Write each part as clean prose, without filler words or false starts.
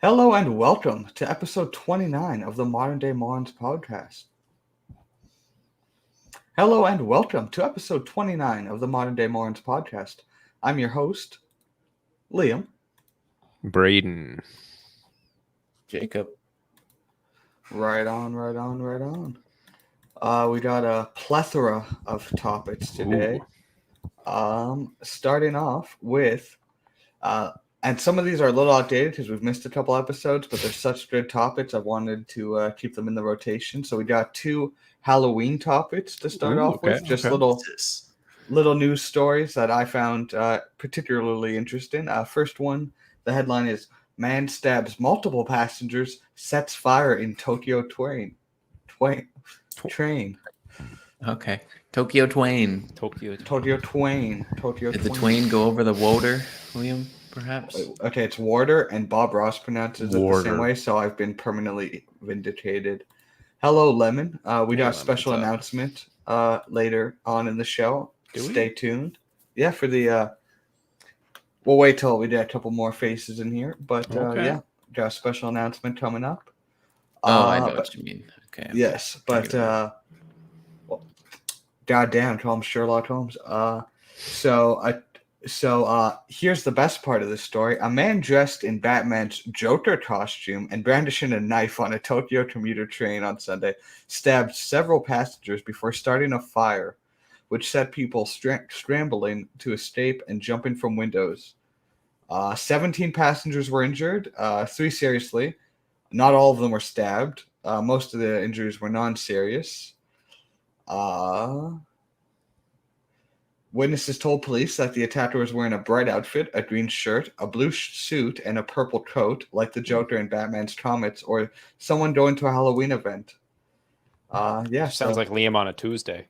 Hello and welcome to episode 29 of the Modern Day Morons podcast. Hello and welcome to episode 29 of the Modern Day Morons podcast. I'm your host, Liam. Braden. Jacob. Right on. We got a plethora of topics today. Starting off with, and some of these are a little outdated because we've missed a couple episodes, but they're such good topics. I wanted to keep them in the rotation. So we got two Halloween topics to start off with. Just little news stories that I found particularly interesting. First one, the headline is "Man stabs multiple passengers, sets fire in Tokyo train." Okay. Tokyo Twain. Tokyo Twain. Did the Twain go over the water, William, perhaps? Okay, it's Warder, and Bob Ross pronounces it the same way, so I've been permanently vindicated. Hello, Lemon. We got a special announcement later on in the show. Stay tuned. Yeah, for the... we'll wait till we get a couple more faces in here, but yeah, got a special announcement coming up. I know what you mean. Okay. Yes, but... goddamn, call him Sherlock Holmes. So here's the best part of the story. A man dressed in Batman's Joker costume and brandishing a knife on a Tokyo commuter train on Sunday stabbed several passengers before starting a fire, which set people scrambling to escape and jumping from windows. 17 passengers were injured, 3 seriously. Not all of them were stabbed. Most of the injuries were non-serious. Witnesses told police that the attacker was wearing a bright outfit, a green shirt, a blue suit, and a purple coat, like the Joker in Batman's comics, or someone going to a Halloween event. Sounds like Liam on a Tuesday.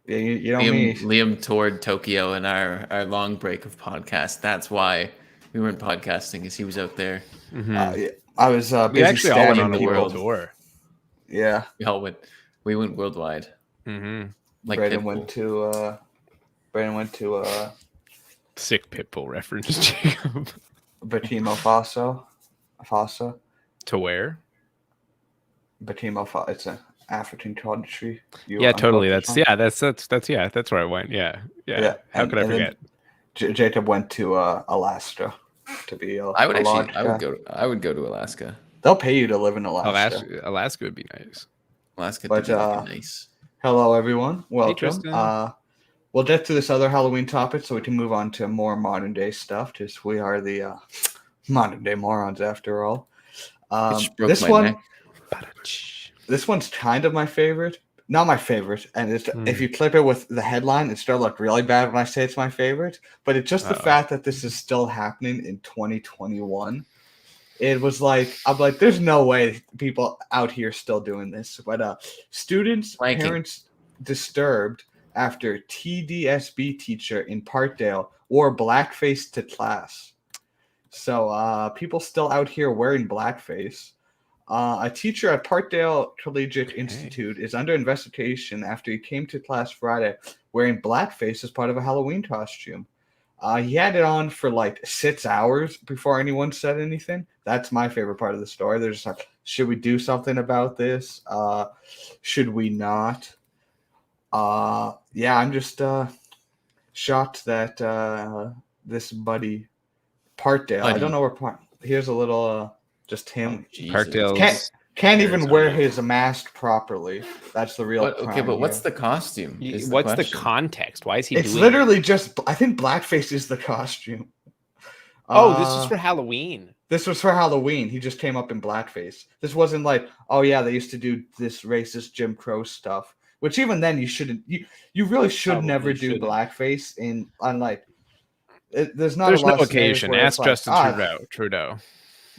Yeah, you know me. Liam toured Tokyo in our long break of podcast. That's why we weren't podcasting, because he was out there. Mm-hmm. I was busy we actually all went on the world tour. Yeah, we went worldwide. Mm-hmm. Like Brandon went to sick Pitbull reference, Jacob. Burkina Faso. To where? Burkina Faso. It's an African country. Yeah, totally. That's where I went. Yeah. How could I forget? Jacob went to Alaska. To be I would go to Alaska. They'll pay you to live in Alaska. Alaska would be nice. Alaska would be nice. Hello, everyone. Welcome. Hey, we'll get to this other Halloween topic so we can move on to more modern day stuff, because we are the modern day morons after all. This one's kind of my favorite. Not my favorite. And if you clip it with the headline, it's going to look really bad when I say it's my favorite. But it's just the fact that this is still happening in 2021. It was like, I'm like, there's no way people out here still doing this. But parents disturbed after TDSB teacher in Parkdale wore blackface to class. So people still out here wearing blackface. A teacher at Parkdale Collegiate Institute is under investigation after he came to class Friday wearing blackface as part of a Halloween costume. He had it on for like 6 hours before anyone said anything. That's my favorite part of the story. They're just like, should we do something about this? Should we not? I'm just shocked that this buddy Parkdale, I don't know where here's a little just him. Parkdale can't even wear his mask properly. That's the real crime. But what's the costume? What's the context? Why is he It's literally just, I think blackface is the costume. This is for Halloween. This was for Halloween. He just came up in blackface. This wasn't like, oh yeah, they used to do this racist Jim Crow stuff. Which even then you shouldn't. You really should never do blackface in unlike. There's no occasion. Ask Justin Trudeau.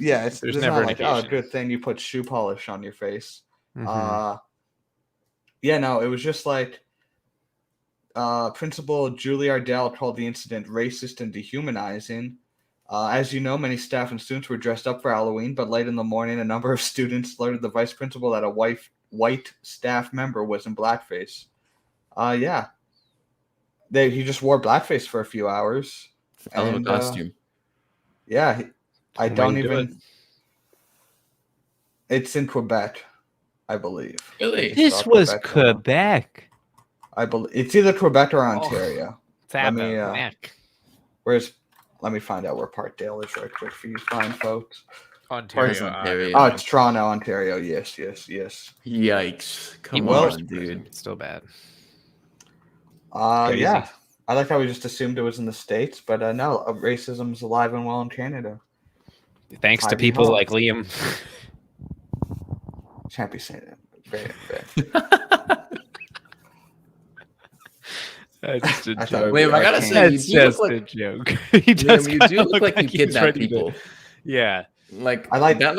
Yeah, there's never an occasion. Oh, good thing you put shoe polish on your face. Mm-hmm. No, it was just like Principal Julie Ardell called the incident racist and dehumanizing. As you know, many staff and students were dressed up for Halloween, but late in the morning, a number of students alerted the vice principal that a white staff member was in blackface. He just wore blackface for a few hours. Hell of a costume. I don't even. It's in Quebec, I believe. Really? This was Quebec. I believe it's either Quebec or Ontario. Let me find out where Parkdale is right quick for you fine folks. Ontario. Oh, it's Toronto, Ontario. Yes. Yikes. Come on, dude. It's still bad. Yeah. I like how we just assumed it was in the States, but no, racism's alive and well in Canada. Thanks to people like Liam. Can't be saying that. Very. That's a joke. Wait, I gotta say, that's just a joke. You do look like you kidnap people. Yeah. Like that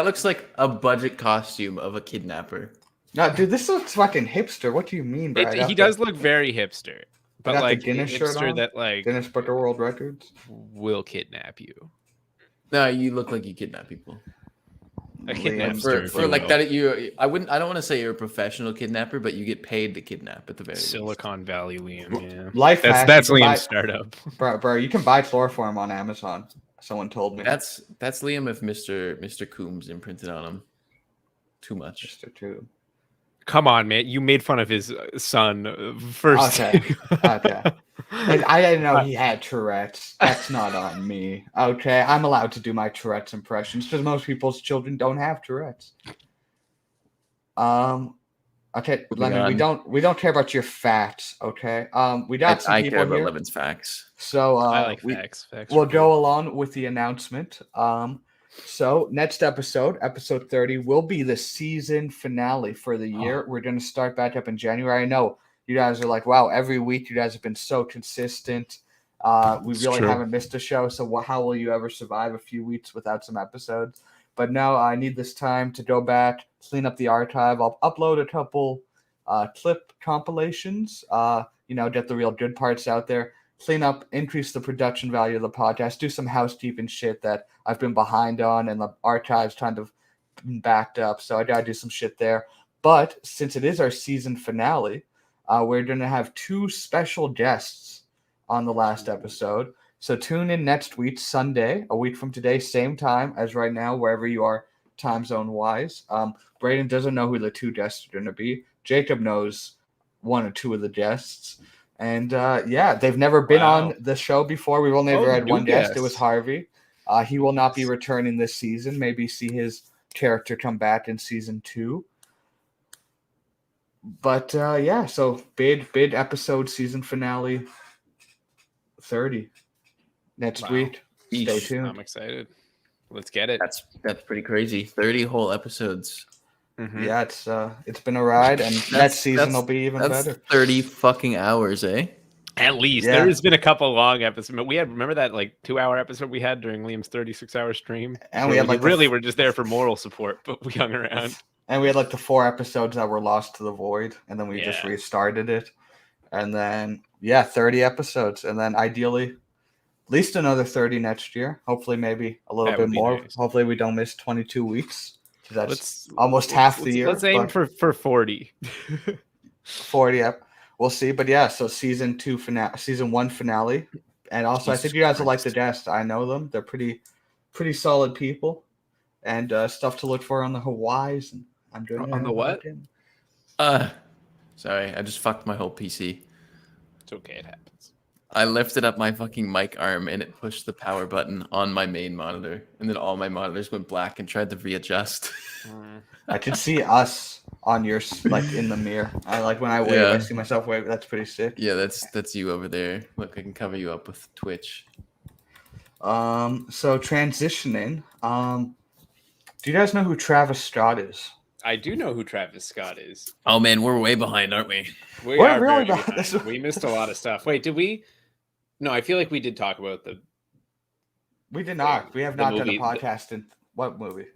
looks like a budget costume of a kidnapper. No, dude, this looks fucking hipster. What do you mean, bro? He does look very hipster. But like the Guinness shirt on, that like Guinness Book of World Records will kidnap you. No, you look like you kidnap people. A kidnap for like that. I don't want to say you're a professional kidnapper, but you get paid to kidnap at the very Silicon Valley, Liam. Yeah, that's Liam's startup. Bro, you can buy chloroform on Amazon. Someone told me. That's Liam if Mr. Coombs imprinted on him. Too much. Mr. Coombs. Come on, man! You made fun of his son first. Okay. I didn't know he had Tourette's. That's not on me. Okay, I'm allowed to do my Tourette's impressions because most people's children don't have Tourette's. Okay, Lemon, we don't care about your facts. Okay, we got some people care about here. Lemon's facts. So I like facts. We'll go along with the announcement. So next episode 30, will be the season finale for the year. We're going to start back up in January. I know you guys are like, wow, every week you guys have been so consistent. We really haven't missed a show. So how will you ever survive a few weeks without some episodes? But no, I need this time to go back, clean up the archive. I'll upload a couple clip compilations, get the real good parts out there. Clean up, increase the production value of the podcast, do some housekeeping shit that I've been behind on and the archive's kind of backed up. So I got to do some shit there. But since it is our season finale, we're going to have 2 special guests on the last episode. So tune in next week, Sunday, a week from today, same time as right now, wherever you are time zone wise. Braden doesn't know who the 2 guests are going to be. Jacob knows 1 or 2 of the guests. And they've never been on the show before. We've only ever had one guest. It was Harvey. He will not be returning this season. Maybe see his character come back in season 2. But so big episode, season finale 30 next week. Stay tuned. I'm excited. Let's get it. That's pretty crazy. 30 whole episodes. Mm-hmm. Yeah, it's been a ride, and next season will be even better. 30 fucking hours, eh? At least there's been a couple long episodes. We remember that like 2-hour episode we had during Liam's 36-hour stream, and we had we're just there for moral support, but we hung around. And we had like the 4 episodes that were lost to the void, and then we just restarted it, and then 30 episodes, and then ideally, at least another 30 next year. Hopefully, maybe a little bit more. Nice. Hopefully, we don't miss 22 weeks. That's almost half the year. Let's aim for 40. 40, yep. We'll see. But so season 1 finale. And also, I think you guys will like the guests. I know them. They're pretty solid people. And stuff to look for on the Hawaiis. And I'm doing on the what? Sorry, I just fucked my whole PC. It's okay, it happens. I lifted up my fucking mic arm and it pushed the power button on my main monitor, and then all my monitors went black and tried to readjust. I can see us on your in the mirror. I like when I wave. I see myself wave. That's pretty sick. Yeah, that's you over there. Look, I can cover you up with Twitch. So transitioning. Do you guys know who Travis Scott is? I do know who Travis Scott is. Oh man, we're way behind, aren't we? We're really behind. We missed a lot of stuff. Wait, did we? No, I feel like we did talk about the. We did not. We have not done a podcast in what movie?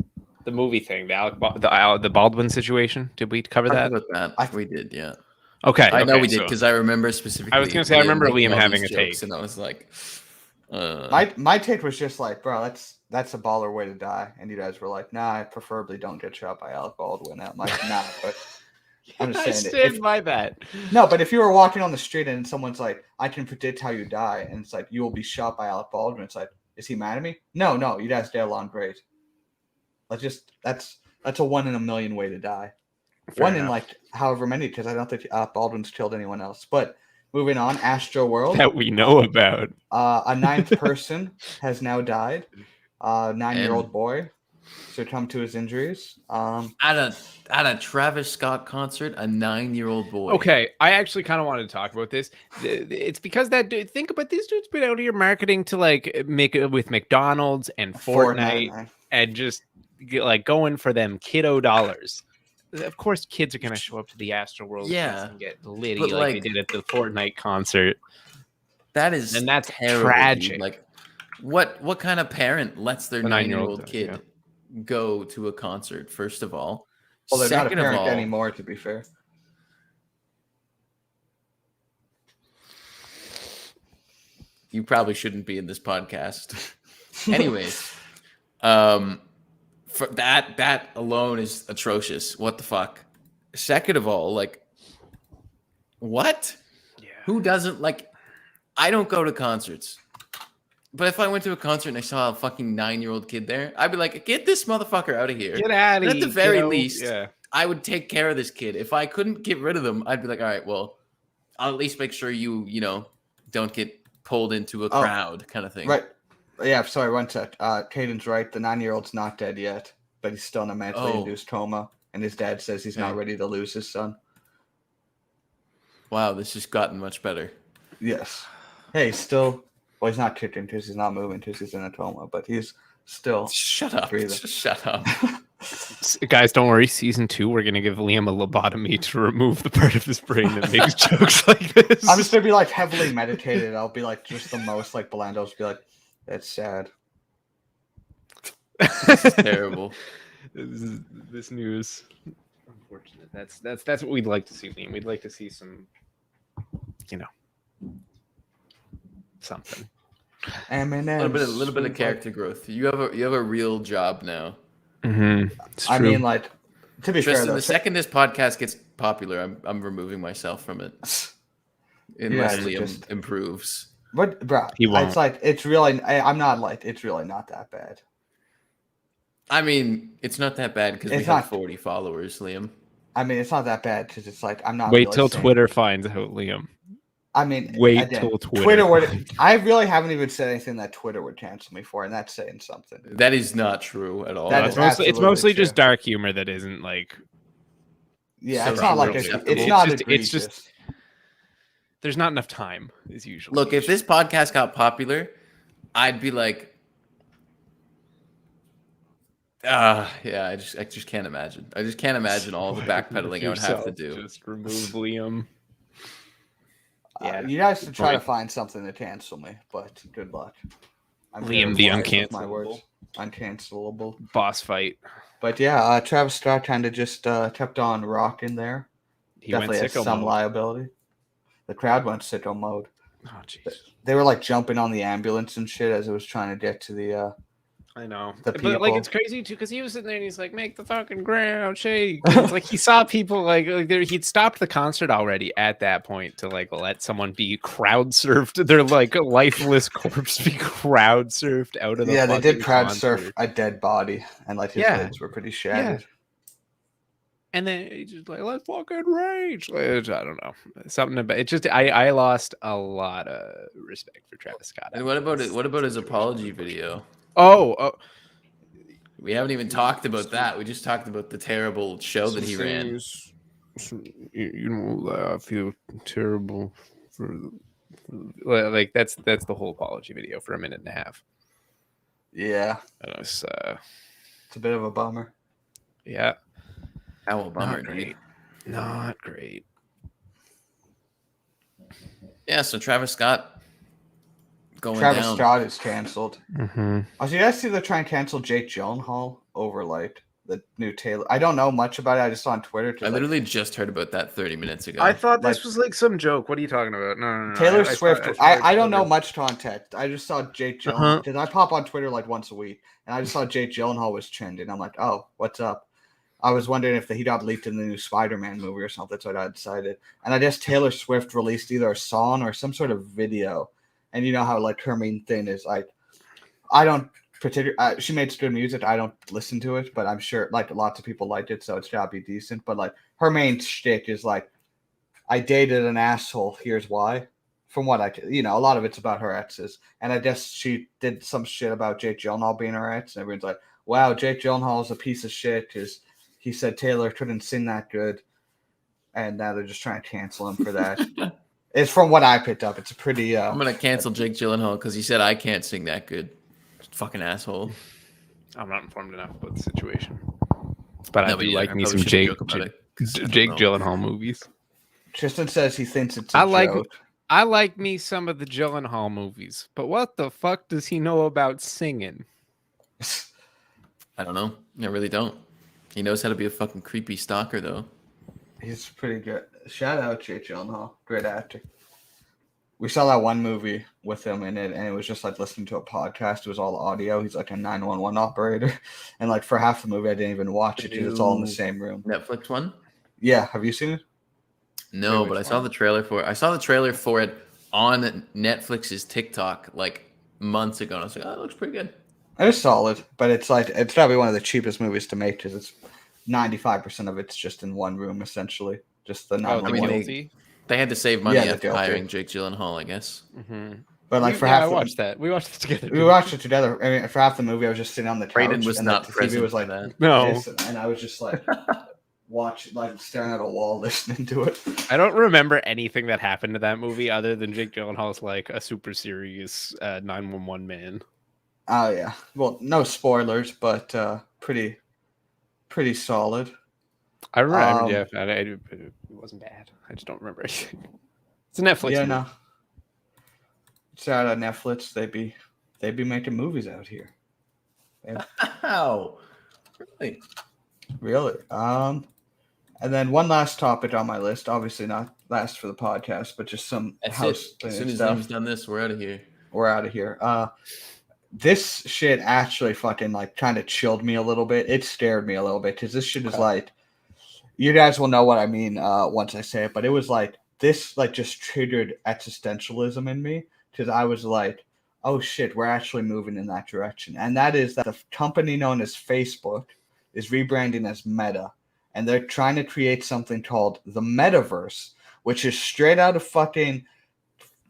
The movie thing, the Baldwin situation. Did we cover that? We did, yeah. Okay, I know we did because I remember specifically. I was going to say I remember Liam having a take, and I was like, my take was just like, bro, that's a baller way to die, and you guys were like, nah, I preferably don't get shot by Alec Baldwin. I'm like, nah, but. I'm just saying I stand by that. No, but if you were walking on the street and someone's like, I can predict how you die, and it's like, you will be shot by Alec Baldwin. It's like, is he mad at me? No, you guys get along great. That's That's a 1 in a million way to die. Fair One enough. in like however many, because I don't think Baldwin's killed anyone else. But moving on, Astro World. That we know about. A 9th person has now died. 9-year-old boy succumbed to his injuries. At a Travis Scott concert, a 9-year-old boy. Okay, I actually kind of wanted to talk about this. It's because that dude. Think about these dudes been out here marketing to like make it with McDonald's and Fortnite and just like going for them kiddo dollars. Of course, kids are gonna show up to the Astroworld and get litty like they did at the Fortnite concert. That is, and that's terrible, tragic. Dude. Like, what kind of parent lets their 9-year-old kid go to a concert? First of all, well, they're not a parent anymore. To be fair, you probably shouldn't be in this podcast. Anyways, for that alone is atrocious. What the fuck? Second of all, like, what? Yeah. Who doesn't like? I don't go to concerts, but if I went to a concert and I saw a fucking 9-year-old kid there, I'd be like, get this motherfucker out of here. Get out of here. At the very least, I would take care of this kid. If I couldn't get rid of them, I'd be like, all right, well, I'll at least make sure you don't get pulled into a crowd kind of thing. Right. Yeah, sorry, one sec. Caden's right. The 9-year-old's not dead yet, but he's still in a mentally induced coma, and his dad says he's not ready to lose his son. Wow, this has gotten much better. Yes. Hey, still... Well, he's not kicking because he's not moving because he's in a coma, but he's still... Shut up. breathing. Just shut up. Guys, don't worry. Season 2, we're going to give Liam a lobotomy to remove the part of his brain that makes jokes like this. I'm just going to be, like, heavily meditated. I'll be, like, just the most, like, Belando's be like, that's sad. This is terrible. This news. Unfortunate. That's what we'd like to see, Liam. We'd like to see some, something. A little bit of character growth. You have a real job now. Mm-hmm. I mean, like, to be Tristan, fair, though, the second this podcast gets popular, I'm removing myself from it. Unless Liam improves. But bro, it's like it's really. I'm not like it's really not that bad. I mean, it's not that bad because we have 40 followers, Liam. I mean, it's not that bad because it's like I'm not. Wait till Twitter finds out, Liam. I mean, wait till Twitter. I really haven't even said anything that Twitter would cancel me for, and that's saying something. That is not true at all. It's mostly just dark humor that isn't like. Yeah, it's not like it's not egregious. It's just there's not enough time. Is usually. Look, if this podcast got popular, I'd be like, I just can't imagine. I just can't imagine all the backpedaling I would have to do. Just remove Liam. Yeah, you guys should try to find something to cancel me, but good luck. Liam the uncancelable. Uncancelable boss fight. But yeah, Travis Scott kind of just kept on rocking there. He definitely went has some liability. The crowd went sicko mode. Oh jeez. They were like jumping on the ambulance and shit as it was trying to get to the. I know, but like it's crazy too because he was sitting there and he's like, "Make the fucking ground shake." It's like he saw people like he'd stopped the concert already at that point to like let someone be crowd surfed. Their like lifeless corpse be crowd surfed out of the. Yeah, they did crowd surf a dead body, and like his legs were pretty shattered. Yeah. And then he just like, let's fucking rage. I don't know, something about it. Just I lost a lot of respect for Travis Scott. And what about it? What about his apology video? Oh, we haven't even talked about that. We just talked about the terrible show that he ran. I feel terrible for like that's the whole apology video for a minute and a half. Yeah, it's a bit of a bummer. Yeah, how a bummer, not great. Not great. Yeah, so Travis Scott. Travis Scott is canceled. Mm-hmm. Oh, so you guys see they're trying to cancel Jake Gyllenhaal over like the new Taylor? I don't know much about it. I just saw on Twitter. I literally just heard about that 30 minutes ago. I thought this was like some joke. What are you talking about? No. Taylor Swift. I don't know much context. I just saw Jake Gyllenhaal because I pop on Twitter like once a week, and I just saw Jake Gyllenhaal was trending. I'm like, oh, what's up? I was wondering if he got leaked in the new Spider-Man movie or something. That's what I decided. And I guess Taylor Swift released either a song or some sort of video. And you know how like her main thing is like, I don't particular. She makes good music. I don't listen to it, but I'm sure like lots of people liked it, so it's gotta be decent. But like her main shtick is like, I dated an asshole. Here's why. From what a lot of it's about her exes, and I guess she did some shit about Jake Gyllenhaal being her ex, and everyone's like, "Wow, Jake Gyllenhaal is a piece of shit because he said Taylor couldn't sing that good," and now they're just trying to cancel him for that. It's from what I picked up. It's a pretty. I'm gonna cancel Jake Gyllenhaal because he said I can't sing that good. Fucking asshole. I'm not informed enough about the situation, but I do like me some Jake Gyllenhaal movies. Tristan says he thinks it's a joke. I like me some of the Gyllenhaal movies, but what the fuck does he know about singing? I don't know. I really don't. He knows how to be a fucking creepy stalker, though. He's pretty good. Shout out Jake Gyllenhaal. Great actor. We saw that one movie with him in it, and it was just like listening to a podcast. It was all audio. He's like a 911 operator. And like for half the movie, I didn't even watch it because it's all in the same room. Netflix one? Yeah. Have you seen it? No, but I saw the trailer for it. I saw the trailer for it on Netflix's TikTok like months ago. And I was like, oh, it looks pretty good. It's solid, but it's probably one of the cheapest movies to make because it's 95% of it's just in one room, essentially. Just the 911. They had to save money after hiring Jake Gyllenhaal, I guess. Mm-hmm. But like I watched that. We watched it together. We watched it together. I mean, for half the movie, I was just sitting on the couch. Brayden was not the present TV was like for that. No, and I was just like staring at a wall, listening to it. I don't remember anything that happened to that movie other than Jake Gyllenhaal's like a super serious 911 man. Oh yeah. Well, no spoilers, but pretty solid. I remember. It wasn't bad. I just don't remember anything. It's a Netflix. Yeah, movie. no. It's out on Netflix. They'd be making movies out here. Wow. Really? And then one last topic on my list. Obviously not last for the podcast, but just some house thing. As soon as Liam's done this, we're out of here. We're out of here. This shit actually fucking like kind of chilled me a little bit. It scared me a little bit because this shit is like, you guys will know what I mean once I say it, but it was like this like just triggered existentialism in me because I was like, oh shit, we're actually moving in that direction. And that is that the company known as Facebook is rebranding as Meta, and they're trying to create something called the Metaverse, which is straight out of fucking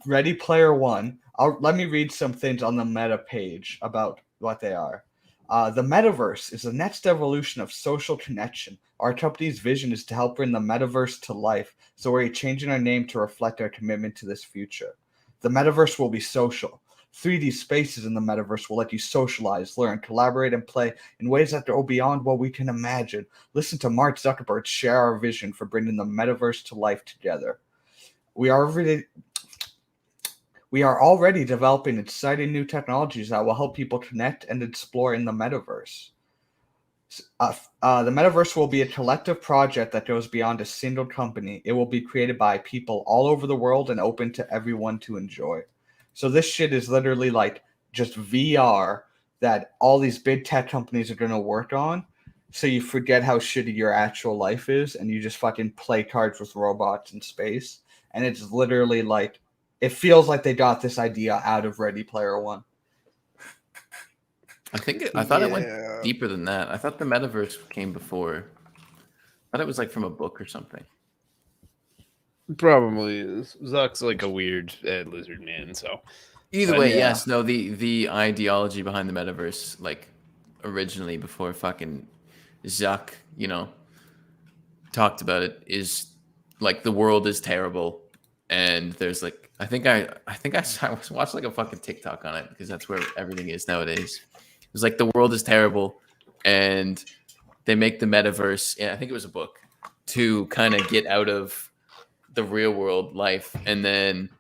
Ready Player One. Let me read some things on the Meta page about what they are. The Metaverse is the next evolution of social connection. Our company's vision is to help bring the Metaverse to life, so we're changing our name to reflect our commitment to this future. The Metaverse will be social. 3D spaces in the Metaverse will let you socialize, learn, collaborate, and play in ways that go beyond what we can imagine. Listen to Mark Zuckerberg share our vision for bringing the Metaverse to life together. We are already developing exciting new technologies that will help people connect and explore in the Metaverse. The Metaverse will be a collective project that goes beyond a single company. It will be created by people all over the world and open to everyone to enjoy. So this shit is literally like just VR that all these big tech companies are going to work on. So you forget how shitty your actual life is and you just fucking play cards with robots in space. And it's literally like, it feels like they got this idea out of Ready Player One. I thought it went deeper than that. I thought the Metaverse came before. I thought it was like from a book or something. Probably is. Zuck's like a weird lizard man, so. Either way, yes. No, the ideology behind the Metaverse, like originally before fucking Zuck, talked about it, is like the world is terrible. And there's like, I think I watched like a fucking TikTok on it because that's where everything is nowadays. It was like the world is terrible, and they make the Metaverse. Yeah, I think it was a book to kind of get out of the real world life, and then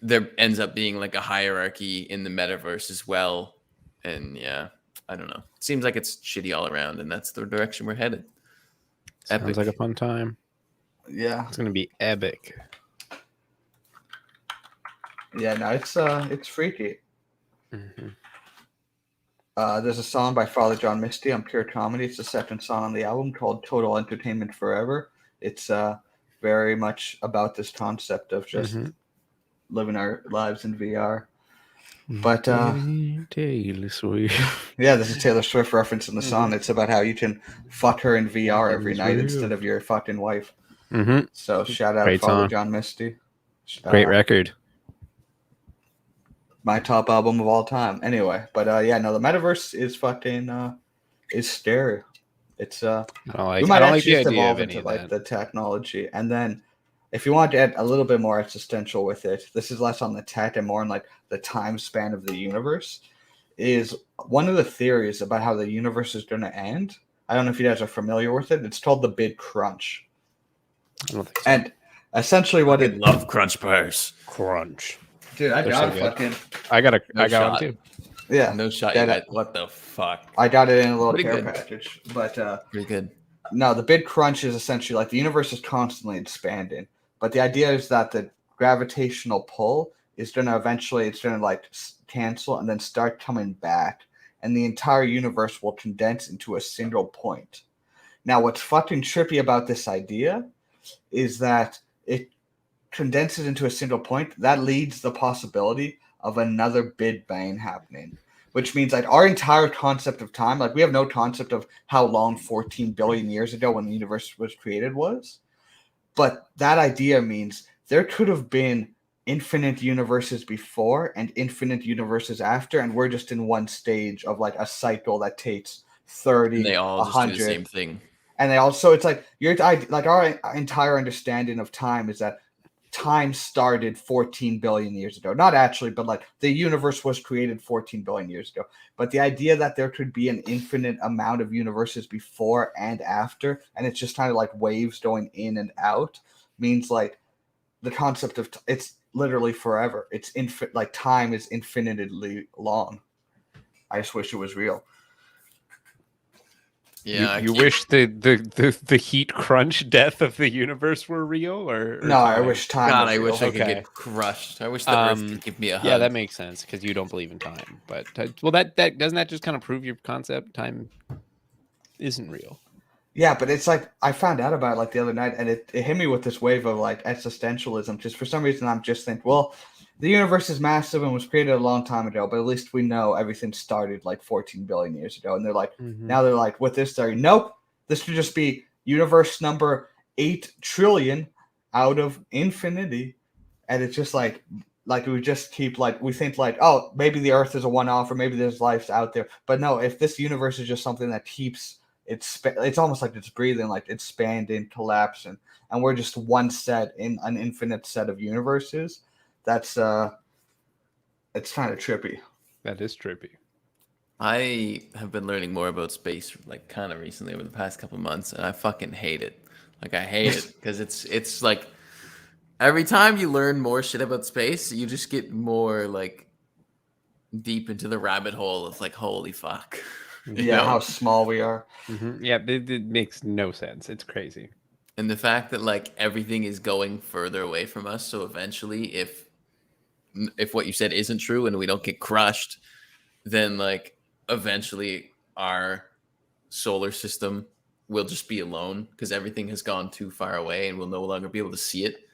there ends up being like a hierarchy in the Metaverse as well. And yeah, I don't know. It seems like it's shitty all around, and that's the direction we're headed. Sounds like a fun time. Yeah, it's gonna be epic. Yeah, no, it's freaky. Mm-hmm. There's a song by Father John Misty on Pure Comedy. It's the second song on the album called Total Entertainment Forever. It's very much about this concept of just living our lives in VR. But Taylor Swift. yeah, there's a Taylor Swift reference in the song. It's about how you can fuck her in VR every night instead of your fucking wife. So shout out Great Father song. John Misty. Great record. My top album of all time. Anyway, but yeah, no, the metaverse is fucking is scary. It's we might actually just evolve into like the technology, and then if you want to get a little bit more existential with it, this is less on the tech and more on like the time span of the universe. Is one of the theories about how the universe is going to end. I don't know if you guys are familiar with it. It's called the Big Crunch. I don't think so. And essentially, what it love crunch bars. Crunch, dude. I got one too. Yeah, no shot. What the fuck? I got it in a little care package, but pretty good. No, the Big Crunch is essentially like the universe is constantly expanding, but the idea is that the gravitational pull is going to eventually it's going to like cancel and then start coming back, and the entire universe will condense into a single point. Now, what's fucking trippy about this idea is that it condenses into a single point. That leads the possibility of another Big Bang happening, which means like our entire concept of time, like we have no concept of how long 14 billion years ago when the universe was created was. But that idea means there could have been infinite universes before and infinite universes after, and we're just in one stage of like a cycle that takes 30, and they all 100. just do the same thing. And they also, it's like our entire understanding of time is that time started 14 billion years ago. Not actually, but like the universe was created 14 billion years ago. But the idea that there could be an infinite amount of universes before and after, and it's just kind of like waves going in and out, means like the concept of it's literally forever. It's infinite, like time is infinitely long. I just wish it was real. Yeah, you wish the heat crunch death of the universe were real, or no? Time? I wish time. God, was I real. wish I could get crushed. I wish the Earth could give me a hug. Yeah, that makes sense because you don't believe in time. But well, that doesn't that just kind of prove your concept? Time isn't real. Yeah, but it's like I found out about it like the other night, and it hit me with this wave of like existentialism. Just for some reason, I'm just thinking, well, the universe is massive and was created a long time ago, but at least we know everything started like 14 billion years ago. And they're like, now they're like, with this theory, nope, this could just be universe number 8 trillion out of infinity. And it's just like we just keep like, we think like, oh, maybe the Earth is a one-off or maybe there's life out there. But no, if this universe is just something that keeps it's almost like it's breathing, like it's expanding, collapsing, and we're just one set in an infinite set of universes. That's it's kind of trippy. That is trippy. I have been learning more about space like kind of recently over the past couple of months, and I fucking hate it. Like I hate it because it's like every time you learn more shit about space, you just get more like deep into the rabbit hole of like holy fuck. Yeah, how small we are. Yeah, it makes no sense. It's crazy. And the fact that like everything is going further away from us, so eventually if what you said isn't true and we don't get crushed, then like eventually our solar system will just be alone because everything has gone too far away and we'll no longer be able to see it.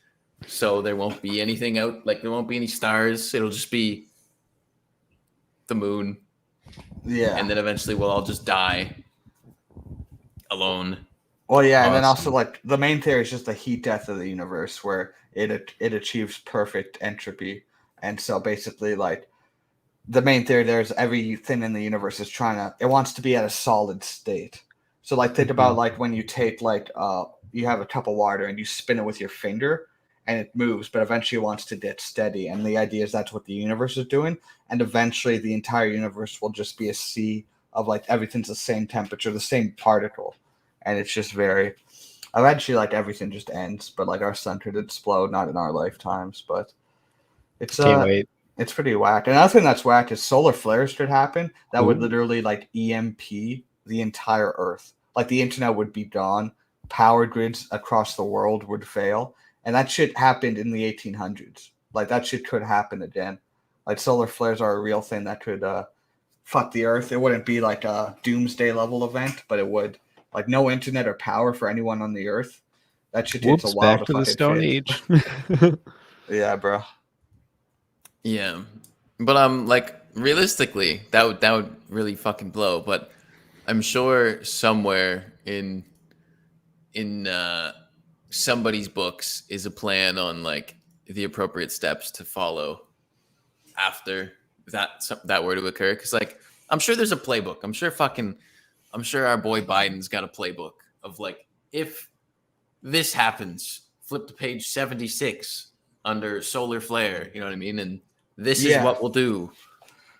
So there won't be anything out, like there won't be any stars. It'll just be the moon. Yeah. And then eventually we'll all just die alone. Well, yeah, and then also like the main theory is just the heat death of the universe, where it achieves perfect entropy, and so basically like the main theory there is everything in the universe is it wants to be at a solid state. So like think about like when you take like you have a cup of water and you spin it with your finger and it moves, but eventually it wants to get steady, and the idea is that's what the universe is doing, and eventually the entire universe will just be a sea of like everything's the same temperature, the same particle. And it's just very eventually like everything just ends, but like our sun could explode, not in our lifetimes, but it's can't wait. It's pretty whack. And another thing that's whack is solar flares could happen that would literally like EMP the entire Earth. Like the internet would be gone, power grids across the world would fail, and that shit happened in the 1800s. Like that shit could happen again. Like solar flares are a real thing that could fuck the Earth. It wouldn't be like a doomsday level event, but it would. Like no internet or power for anyone on the Earth. That shit takes a while back to the Stone Age. Yeah, bro. Yeah. But like realistically, that would really fucking blow. But I'm sure somewhere in somebody's books is a plan on like the appropriate steps to follow after that were to occur. Because like I'm sure there's a playbook. I'm sure our boy Biden's got a playbook of like if this happens, flip to page 76 under solar flare. You know what I mean? And this is what we'll do.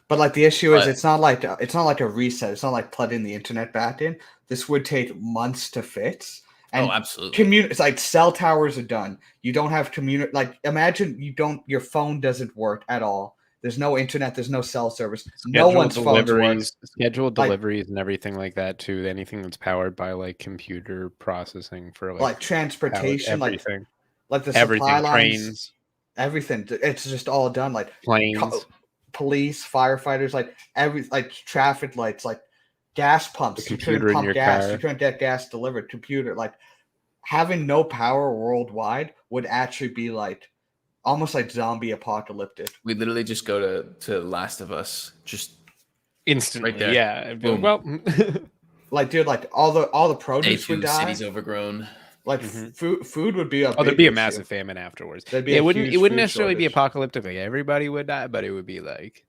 But like the issue is, it's not like a reset. It's not like plugging the internet back in. This would take months to fix. And absolutely. It's like cell towers are done. You don't have Like imagine your phone doesn't work at all. There's no internet. There's no cell service. No one's phones work. Scheduled deliveries and everything like that too. Anything that's powered by like computer processing for like transportation, everything. like the supply lines, trains, everything. It's just all done. Like planes, police, firefighters, like traffic lights, like gas pumps. The computer you couldn't pump gas. Car. You couldn't get gas delivered. Computer, like having no power worldwide would actually be like almost like zombie apocalyptic. We literally just go to Last of Us, just instantly. Right there. Yeah. Boom. Well, like dude, like all the produce would die. City's overgrown. Like food would be there'd be a massive famine afterwards. It wouldn't necessarily be apocalyptic. Like everybody would die, but it would be like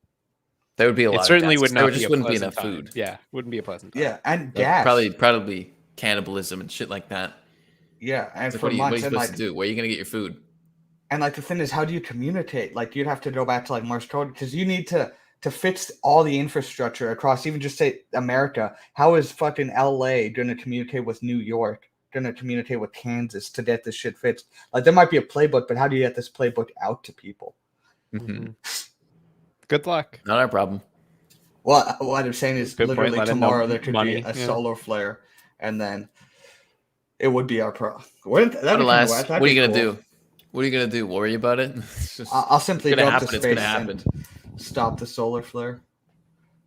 there would be a lot. It certainly of would not. There just wouldn't be enough food. Yeah, wouldn't be a pleasant time. Yeah, and gas. Probably cannibalism and shit like that. Yeah, and like, for months, what are you supposed to do? Where are you gonna get your food? And like the thing is, how do you communicate? Like you'd have to go back to like Morse code because you need to fix all the infrastructure across even just say America. How is fucking LA going to communicate with New York? Going to communicate with Kansas to get this shit fixed? Like there might be a playbook, but how do you get this playbook out to people? Mm-hmm. Good luck. Not our problem. Well, what I'm saying is literally tomorrow there could be a solar flare, and then it would be our problem. What are you gonna do? What are you gonna do? Worry about it? I'll simply go up to space and stop the solar flare.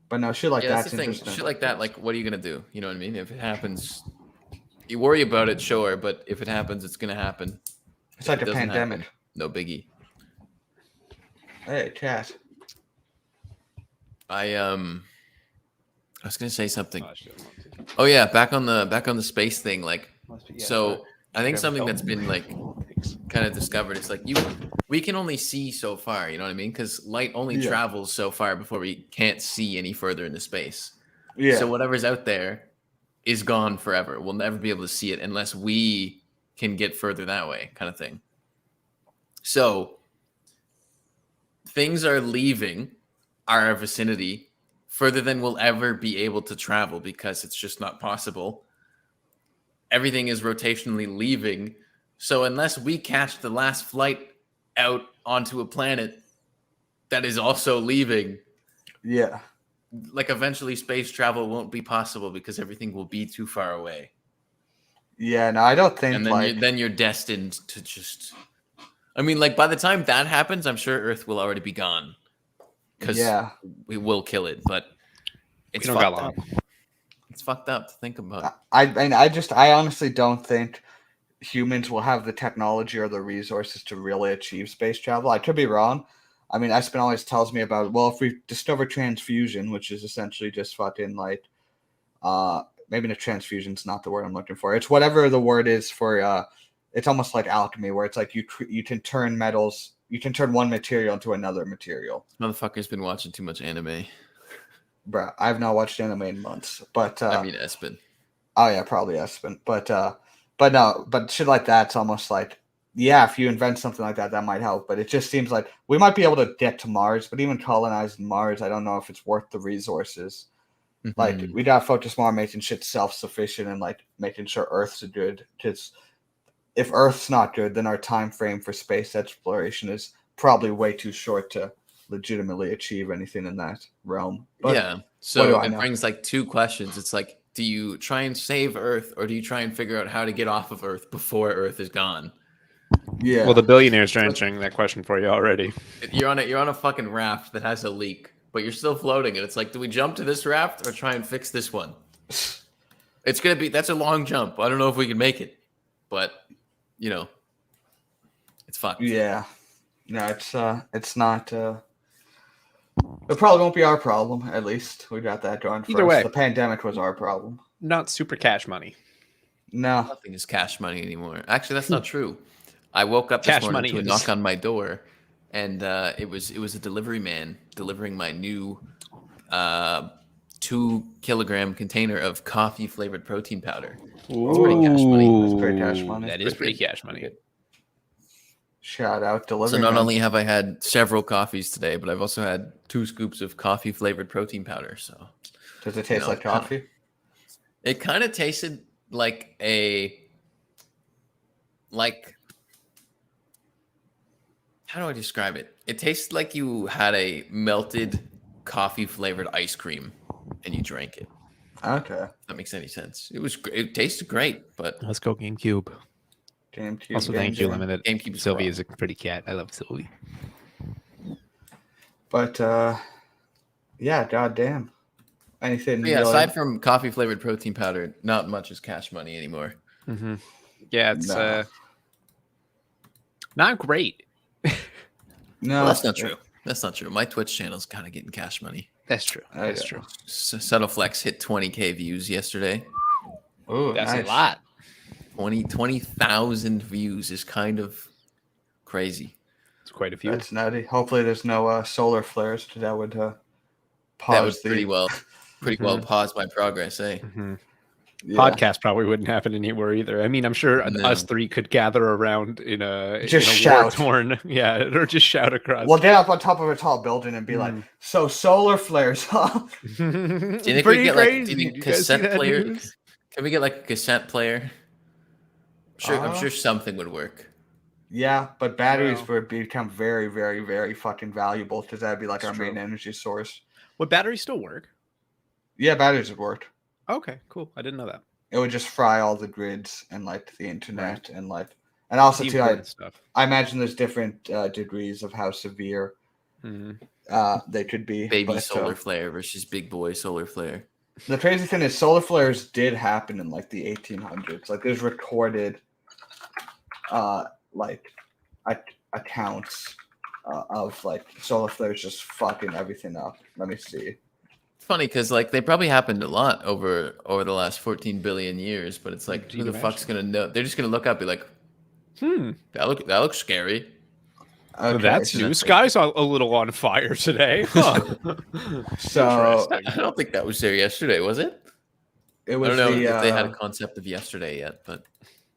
But no, shit like that's interesting. Shit like that, like what are you gonna do? You know what I mean? If it happens, you worry about it, sure, but if it happens, it's gonna happen. It's like a pandemic. No biggie. Hey, Cass. I was gonna say something. Oh yeah, back on the space thing. Like, so I think something that's been like kind of discovered is like we can only see so far. You know what I mean? Because light only travels so far before we can't see any further into space. Yeah. So whatever's out there is gone forever. We'll never be able to see it unless we can get further that way, kind of thing. So things are leaving our vicinity further than we'll ever be able to travel because it's just not possible. Everything is rotationally leaving. So unless we catch the last flight out onto a planet that is also leaving, like eventually space travel won't be possible because everything will be too far away. Yeah, no, I don't think. And then you're destined to just. I mean, like by the time that happens, I'm sure Earth will already be gone. Because we will kill it, but it's fucked up. It's fucked up to think about. I honestly don't think humans will have the technology or the resources to really achieve space travel. I could be wrong. I mean, Espen always tells me about, well, if we discover transfusion, which is essentially just fucking like, maybe the transfusion's not the word I'm looking for. It's whatever the word is for, it's almost like alchemy, where it's like you can turn metals, you can turn one material into another material. This motherfucker's been watching too much anime. Bruh, I've not watched anime in months, but I mean Espen. Oh yeah, probably Espen, but no, but shit like that's almost like, yeah, if you invent something like that, that might help. But it just seems like we might be able to get to Mars, but even colonizing Mars, I don't know if it's worth the resources. Mm-hmm. Like we gotta focus more on making shit self-sufficient and like making sure Earth's good. Because if Earth's not good, then our time frame for space exploration is probably way too short to legitimately achieve anything in that realm. But yeah, so it brings like two questions. It's like, do you try and save Earth, or do you try and figure out how to get off of Earth before Earth is gone? Yeah. Well, the billionaire's answering that question for you already. You're on a fucking raft that has a leak, but you're still floating, and it's like, do we jump to this raft or try and fix this one? It's gonna be that's a long jump. I don't know if we can make it, but you know, it's fucked. Yeah. No, it's not. It probably won't be our problem. At least we got that going for Either us. way. The pandemic was our problem. Not super cash money. No. Nothing is cash money anymore. Actually, that's not true. I woke up this Cash morning money to a is. knock on my door, and it was a delivery man delivering my new 2-kilogram container of coffee flavored protein powder. It's pretty cash money. That's pretty cash money. That is pretty good. cash money. Shout out So delivery. not man. only have I had several coffees today, but I've also had 2 scoops of coffee flavored protein powder. So Does it taste like coffee? It kind of tasted like how do I describe it? It tastes like you had a melted coffee flavored ice cream and you drank it. Okay. If that makes any sense. It tasted great, but Let's go GameCube. GameCube. Also, thank you, Limited. GameCube Sylvie is a pretty cat. I love Sylvie. But yeah, goddamn. Anything? But yeah, really... aside from coffee flavored protein powder, not much is cash money anymore. Mm-hmm. Yeah, it's not great. No, Well, that's not true. That's not true. My Twitch channel's kind of getting cash money. That's true. That's yeah. true. Settleflex hit 20K views yesterday. Ooh, That's nice. a lot. 20,000 views is kind of crazy. It's quite a few. That's nutty. Hopefully, there's no solar flares that would pause. That would pretty well pause my progress, eh? Mm-hmm. Yeah. Podcast probably wouldn't happen anywhere either. I mean, I'm sure No. us three could gather around in a shout. war-torn, or just shout across. We'll get up on top of a tall building and be like, "So solar flares, huh?" Do you think Pretty we get crazy. like Did you guys see cassette that player? news? Can we get like a cassette player? I'm sure something would work. Yeah, but batteries Wow. would become very, very, very fucking valuable because that'd be like our main energy source. Would batteries still work? Yeah, batteries would work. Okay, cool. I didn't know that. It would just fry all the grids and like the internet and also The too. important stuff. I imagine there's different degrees of how severe they could be. Baby solar flare versus big boy solar flare. The crazy thing is, solar flares did happen in like the 1800s. Like there's recorded, accounts of like solar flares just fucking everything up. Let me see. It's funny because like they probably happened a lot over the last 14 billion years, but it's like who the fuck's gonna know? They're just gonna look up, and be like, that looks scary. Okay, That's new. Sky's a little on fire today. Huh. so I don't think that was there yesterday, was it? it was. I don't know if they had a concept of yesterday yet, but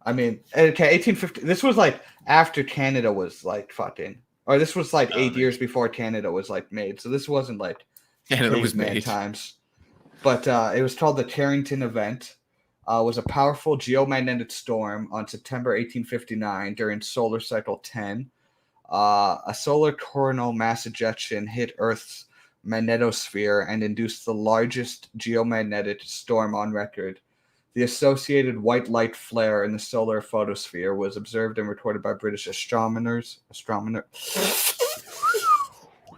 I mean, okay, 1850. This was like after Canada was like fucking, or this was like 8 years before Canada was like made. So this wasn't like Canada was made times. But it was called the Carrington Event. Was a powerful geomagnetic storm on September 1859 during solar cycle 10. A solar coronal mass ejection hit Earth's magnetosphere and induced the largest geomagnetic storm on record. The associated white light flare in the solar photosphere was observed and recorded by British astronomers.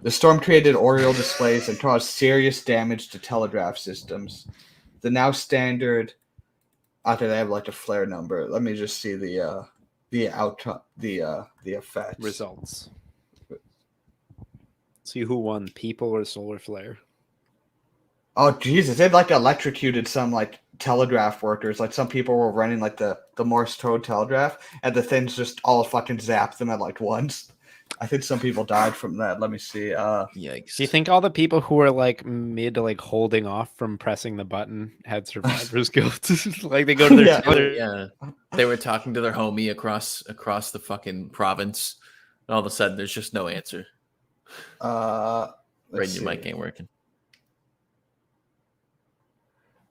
The storm created auroral displays and caused serious damage to telegraph systems. The now standard, after they have like a flare number. Let me just see the outcome, the effects. Results. See who won, people or solar flare. Oh Jesus! They like electrocuted some like telegraph workers. Like some people were running like the Morse code telegraph, and the things just all fucking zapped them at like once. I think some people died from that. Let me see. yikes! Do you think all the people who were like mid to like holding off from pressing the button had survivor's guilt? Like they go to their yeah. They were talking to their homie across the fucking province, and all of a sudden there's just no answer. Right, your mic ain't working.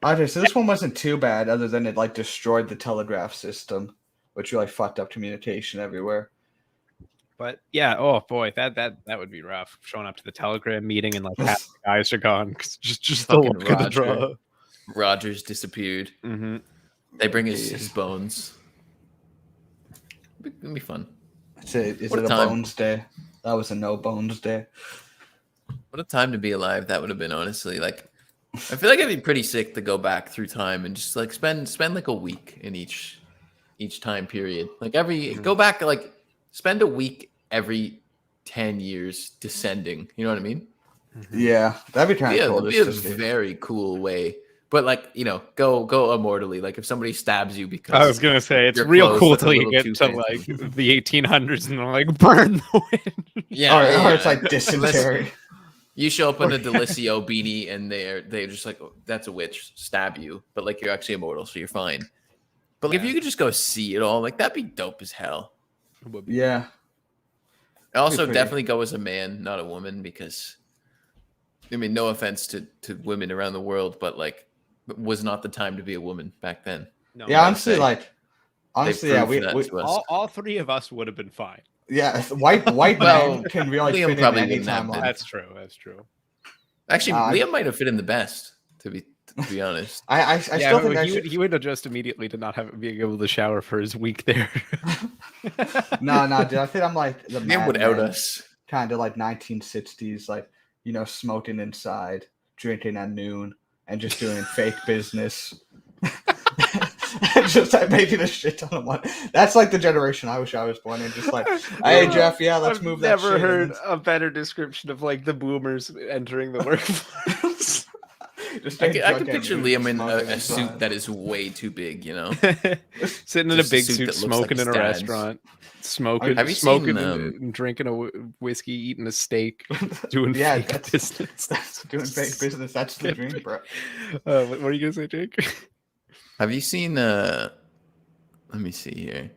Okay, so this one wasn't too bad, other than it like destroyed the telegraph system, which really fucked up communication everywhere. But yeah, oh boy, that would be rough. Showing up to the Telegram meeting and like half the guys are gone. Just the look at the draw. Rogers disappeared. Mm-hmm. They bring his bones. It'll be fun. Is it a bones day? That was a no bones day. What a time to be alive that would have been, honestly. Like, I feel like it'd be pretty sick to go back through time and just like spend like a week in each time period. Like go back, like spend a week every 10 years descending. You know what I mean? Yeah, that'd be kind of cool. That'd be a very cool way. But like, go immortally. Like if somebody stabs you because I was gonna say it's real cool till you get to fancy. like the 1800s and they're like burn the wind. Or it's like dysentery. You show up in a Delicio beanie and they're just like, oh, that's a witch, stab you. But like you're actually immortal, so you're fine. But like if you could just go see it all, like that'd be dope as hell. Yeah. Also, definitely go as a man, not a woman, because I mean, no offense to women around the world, but like it was not the time to be a woman back then. No, yeah, honestly, yeah, we all three of us would have been fine. Yeah, white men can really Liam fit probably in any wouldn't have been. That's true. Actually, Liam might have fit in the best, to be honest. I still think he would adjust immediately to not being able to shower for his week there. No, dude. I think I'm like the Liam would out us. Kind of like 1960s, like smoking inside, drinking at noon, and just doing fake business. Just like making a shit ton of money. That's like the generation I wish I was born in. Just like, hey Jeff, yeah, let's move that. I've never heard a better description of like the boomers entering the workforce. I can picture Liam in a suit that is way too big, sitting in a big suit, smoking in a restaurant, smoking, and drinking a whiskey, eating a steak, doing fake business. That's doing fake business. That's the dream, bro. What are you gonna say, Jake? Have you seen? Let me see here.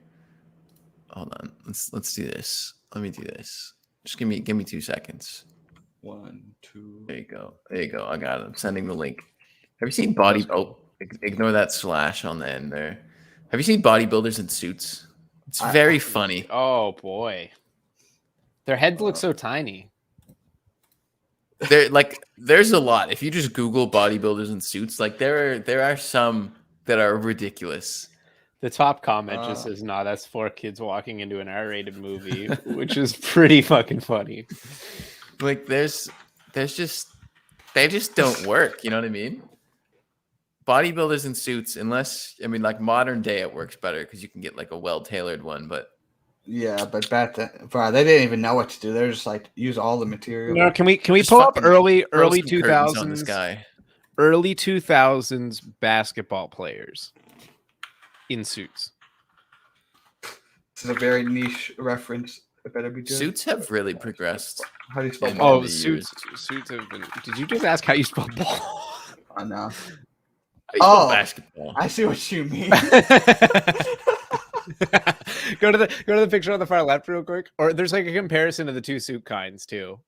Hold on. Let's do this. Let me do this. Just give me 2 seconds. 1, 2. There you go. I got it. I'm sending the link. Have you seen ignore that slash on the end there. Have you seen bodybuilders in suits? It's very funny. Oh boy, their heads look so tiny. There's a lot. If you just Google bodybuilders in suits, like there are some that are ridiculous. The top comment just says, "Nah, that's 4 kids walking into an R-rated movie," which is pretty fucking funny. Like they just don't work. You know what I mean? Bodybuilders in suits, like modern day, it works better because you can get like a well-tailored one. But yeah, but back then, bro, they didn't even know what to do. They're just like use all the material. No, can we pull up early 2000s? Early 2000s basketball players in suits. This is a very niche reference. It better be good. Suits have really progressed. How do you spell ball? Suits have been. Did you just ask how you spell ball? I know. Basketball. I see what you mean. Go to the picture on the far left real quick. Or there's like a comparison of the 2 suit kinds too.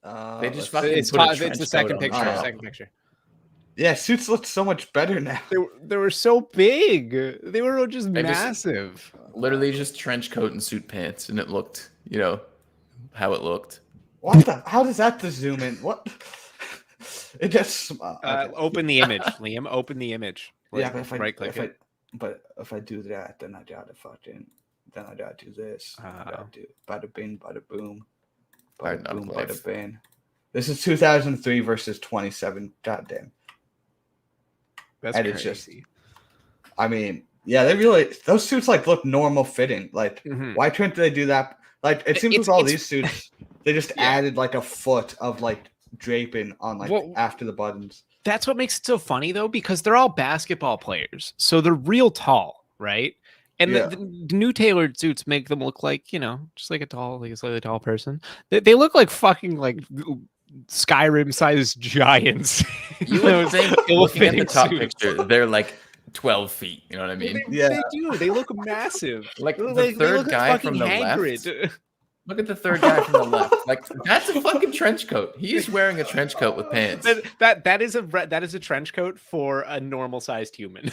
They just fucking it's the second picture. Second picture. Yeah, suits look so much better now. They were so big. They were just massive. Literally just trench coat and suit pants, and it looked, how it looked. What the? How does that zoom in? What? It just open the image, Liam. Open the image. Yeah, but if right click it. But if I do that, then I gotta do this. I gotta do bada bing, bada boom, bada boom, bada bing. This is 2003 versus 27. Goddamn. That's and crazy. It's just, those suits like look normal fitting. Like, why couldn't they do that? Like, it seems with all these suits, they just added like a foot of like draping on after the buttons. That's what makes it so funny though, because they're all basketball players, so they're real tall, right? And the new tailored suits make them look like just like a slightly tall person. They look like fucking like Skyrim-sized giants. You would think, looking at the top picture, they're like 12 feet. You know what I mean? They do. They look massive. Like the third guy from the left. Look at the third guy from the left. Like that's a fucking trench coat. He is wearing a trench coat with pants. That is a trench coat for a normal sized human.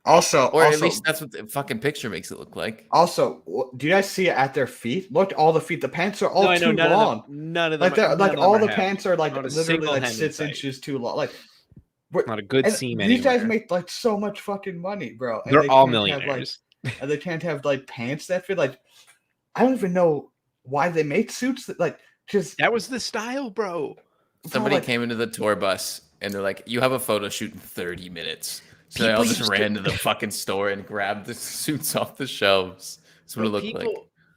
At least that's what the fucking picture makes it look like. Also, do you guys see it at their feet? Look, all the feet. The pants are all too long. None of them. Like all the pants are like literally like 6 inches too long. Like, not a good seam anywhere. These guys make like so much fucking money, bro. And they're all millionaires. And they can't have like pants that fit. Like, I don't even know why they make suits that that was the style, bro. Somebody came into the tour bus and they're like, "You have a photo shoot in 30 minutes." So they all just ran to the fucking store and grabbed the suits off the shelves. That's what it looked like.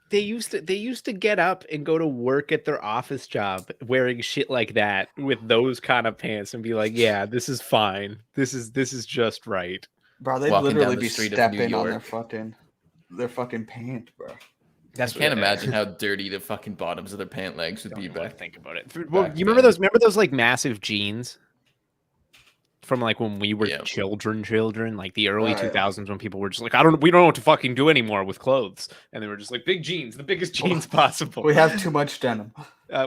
They used to get up and go to work at their office job wearing shit like that with those kind of pants and be like, yeah, this is fine. This is just right. Bro, they'd Walking down literally the be street of New stepping on York. their fucking pants, bro. I can't imagine how dirty the fucking bottoms of their pant legs would be back. Think about it. Well, you remember those like massive jeans from like when we were children, like the early 2000s when people were just like, we don't know what to fucking do anymore with clothes. And they were just like, big jeans, the biggest jeans possible. We have too much denim.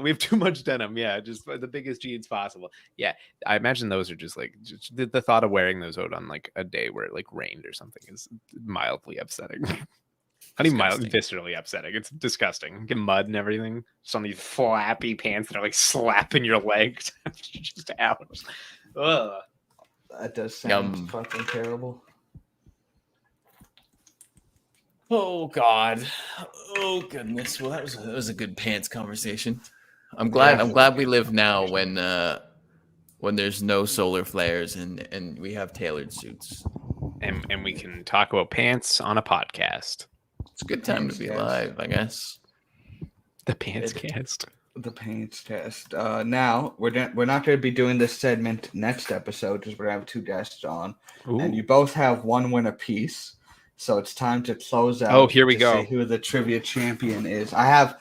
We have too much denim. Yeah, just the biggest jeans possible. Yeah, I imagine those are just like the thought of wearing those out on like a day where it like rained or something is mildly upsetting. Not even mildly, viscerally upsetting. It's disgusting. Get mud and everything. Just on these flappy pants that are like slapping your legs. Just out. Ugh. That does sound fucking terrible. Oh God. Oh goodness. Well, that was a good pants conversation. I'm glad we live now when there's no solar flares and we have tailored suits. And we can talk about pants on a podcast. It's a good time to be alive, I guess. The pants cast. The Paints Test. Now we're not going to be doing this segment next episode because we're going to have 2 guests on, and you both have 1 win apiece. So it's time to close out. Oh, here we go. See who the trivia champion is. I've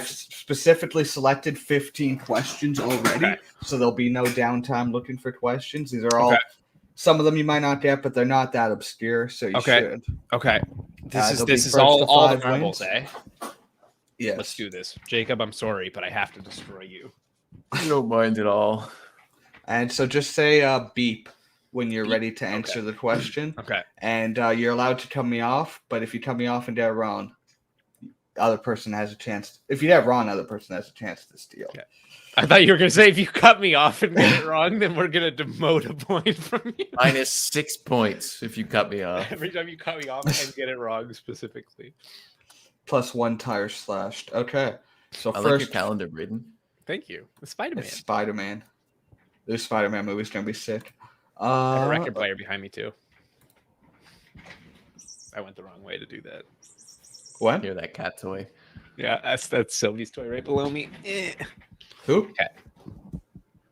specifically selected 15 questions already, so there'll be no downtime looking for questions. These are all. Some of them you might not get, but they're not that obscure, so you should. Okay. This is all the marbles, eh? Yes. Let's do this. Jacob, I'm sorry, but I have to destroy you. I don't mind at all. And so just say beep when you're ready to answer the question. Okay. And you're allowed to cut me off, but if you cut me off and get it wrong, other person has a chance. If you get it wrong, other person has a chance to steal. Okay. I thought you were going to say if you cut me off and get it wrong, then we're going to demote a point from you. Minus 6 points if you cut me off. Every time you cut me off and get it wrong specifically. Plus 1 tire slashed. Okay. So I first, like your calendar, Braden. Thank you. The Spider-Man. It's Spider-Man. This Spider-Man movie's going to be sick. I have a record player behind me, too. I went the wrong way to do that. What? Hear that cat toy. Yeah, that's Sylvie's toy right below me. Who? Okay.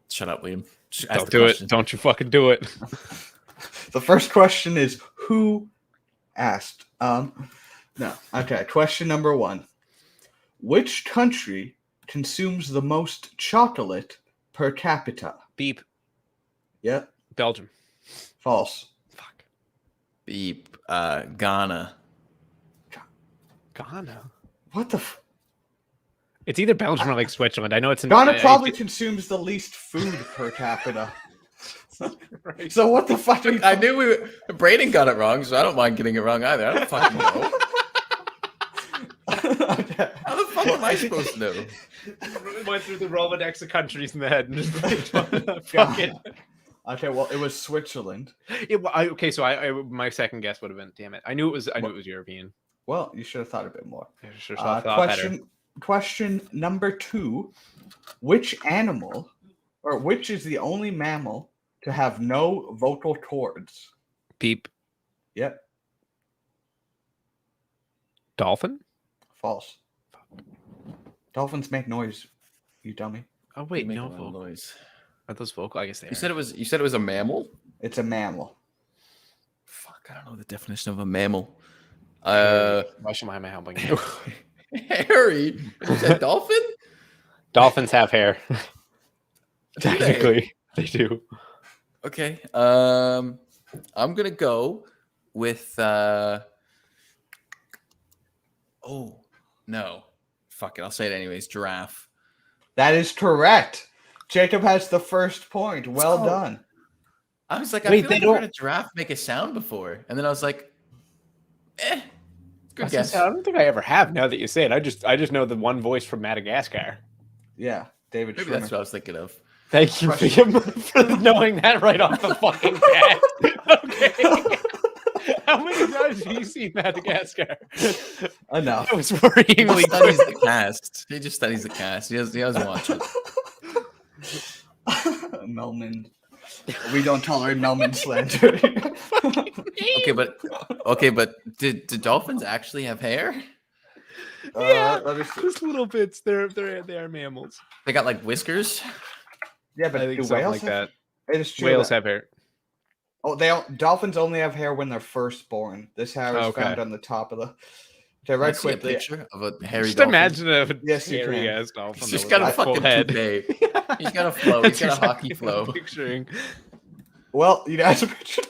Shut up, Liam. Don't do it. Don't you fucking do it. The first question is, who asked? No. Okay, question number 1. Which country consumes the most chocolate per capita? Beep. Yep. Belgium. False. Fuck. Beep. Ghana. Ghana? What the It's either Belgium or like Switzerland. I know it's in Ghana probably consumes the least food per capita. Right. So what the fuck are you I knew Braden got it wrong, so I don't mind getting it wrong either. I don't fucking know. Okay. How the fuck am I supposed to know? Went through the Rolodex of countries in the head and just fuck it. Okay, well, it was Switzerland. So my second guess would have been, damn it. I knew it was European. Well, you should have thought a bit more. Question number 2. Which animal, or which is the only mammal to have no vocal cords? Beep. Yep. Dolphin? False. Dolphins make noise, you dummy. Oh wait, no vocal noise. Are those vocal? I guess they are. You said it was a mammal? It's a mammal. Fuck, I don't know the definition of a mammal. Why am I helping you? Harry, you said dolphin? Dolphins have hair. Technically, they do. Okay. I'm gonna go with oh no. Fuck it, I'll say it anyways. Giraffe. That is correct. Jacob has the first point. Well done. I was like, I feel like I've heard a giraffe make a sound before. And then I was like, good guess. I don't think I ever have, now that you say it. I just know the one voice from Madagascar. Yeah, David Maybe Schwimmer. that's what I was thinking of. Thank you for knowing that right off the fucking bat. Okay. How many times have you seen Madagascar? Enough. That was worryingly He studies the cast. He just studies the cast. He doesn't watch it. Melman. We don't tolerate Melman slander. Okay, but did dolphins actually have hair? Let me see. Just little bits. They are mammals. They got like whiskers. Yeah, but I think do something whales like have, that. It is true. Whales that, have hair. Oh, dolphins only have hair when they're first born. This hair is found on the top of the. Okay, Can I right see a quickly. picture of a hairy Just dolphin? imagine a Yes, you hairy can. ass dolphin. He's just got a fucking head. toupee. He's got a flow. He's got a hockey what I'm flow. picturing. Well, you guys a picture.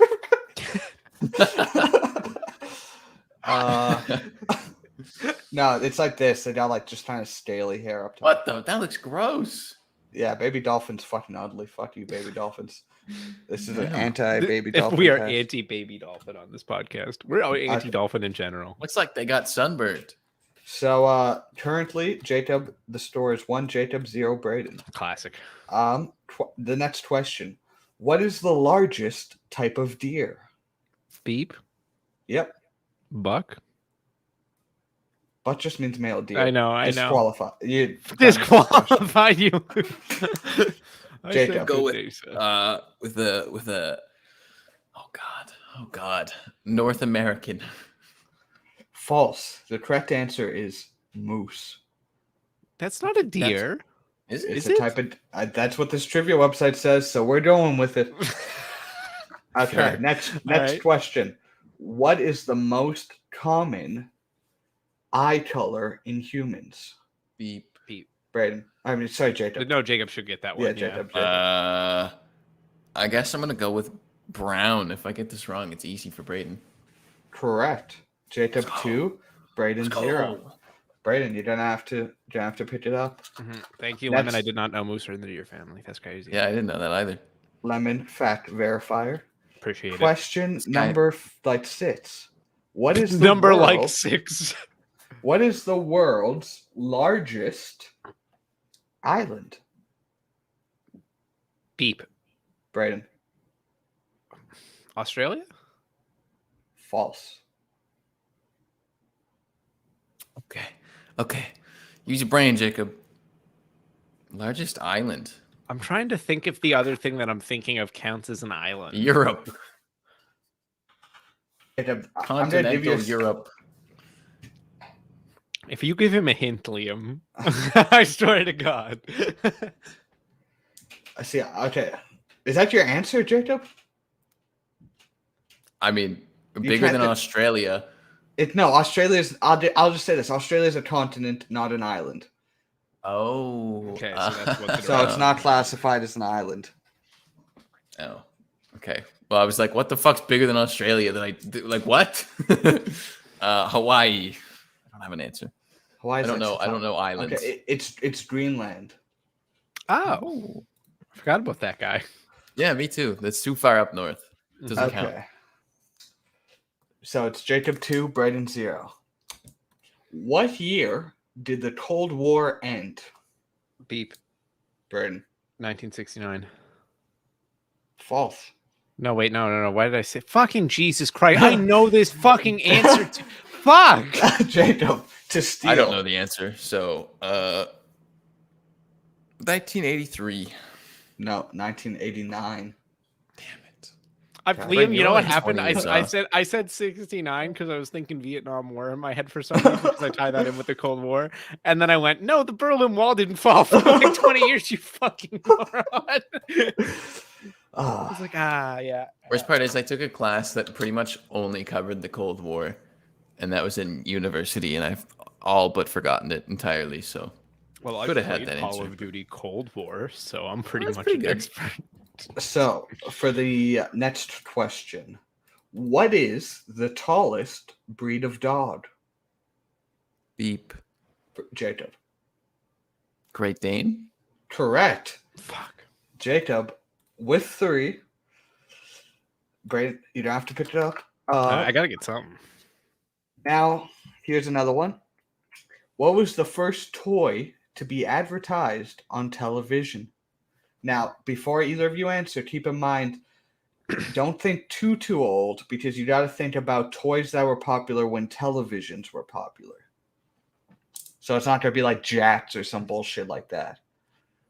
No, it's like this. They got like just kind of scaly hair up top. What the? That looks gross. Yeah, baby dolphins fucking ugly. Fuck you, baby dolphins. This is an anti-baby If dolphin. we are test. anti-baby dolphin on this podcast, we're anti-dolphin in general. Looks like they got sunburned. So currently, Jacob, the score is 1 Jacob, 0 Braden. Classic. The next question: what is the largest type of deer? Beep. Yep. Buck. Buck just means male deer. I know. Disqualify. You disqualify you. Jacob, go with a. Oh God. North American. False. The correct answer is moose. That's not a deer. It's a type of. That's what this trivia website says. So we're going with it. Okay. Next question. What is the most common eye color in humans? Beep. Braden. I mean, sorry, Jacob. No, Jacob should get that one. Yeah, Jacob. I guess I'm gonna go with brown. If I get this wrong, it's easy for Braden. Correct. Jacob 2, Braden 0. Braden, you don't have to pick it up. Mm-hmm. Thank you, Lemon. I did not know moose are in the deer family. That's crazy. Yeah, I didn't know that either. Lemon fact verifier. Appreciate Question number 6. What is the number world, 6? What is the world's largest island? Beep. Braden. Australia? False. Okay. Use your brain, Jacob. Largest island. I'm trying to think if the other thing that I'm thinking of counts as an island. Europe. Jacob, Continental Europe. If you give him a hint, Liam, I swear to God. I see. Okay. Is that your answer, Jacob? I mean, bigger than Australia. Australia's. I'll just say this: Australia's a continent, not an island. Oh. Okay. So that's what. So it's not classified as an island. Oh. Okay. Well, I was like, what the fuck's bigger than Australia? Like what? Hawaii. I don't have an answer. Hawaii. I don't know islands. Okay, it's Greenland. Oh. I forgot about that guy. Yeah, me too. That's too far up north. Doesn't count. So it's Jacob 2, Braden 0. What year did the Cold War end? Beep. Braden. 1969. False. No, wait, no. Why did I say fucking Jesus Christ? I know this fucking answer to fuck. Jacob, to steal. I don't know the answer. So 1983. No, 1989. Liam, you know what happened? I said 69 because I was thinking Vietnam War in my head for some reason because I tied that in with the Cold War. And then I went, no, the Berlin Wall didn't fall for like 20 years, you fucking moron. I was like, yeah. Worst part is I took a class that pretty much only covered the Cold War, and that was in university, and I've all but forgotten it entirely. So, well, I could have had that Call answer. of Duty Cold War, so I'm pretty much pretty an good. expert. So, for the next question, what is the tallest breed of dog? Beep. Jacob. Great Dane. Correct. Fuck. Jacob with 3. Braden, you don't have to pick it up. I gotta get something. Now, here's another one. What was the first toy to be advertised on television? Now, before either of you answer, keep in mind, don't think too old, because you got to think about toys that were popular when televisions were popular. So it's not going to be like Jats or some bullshit like that.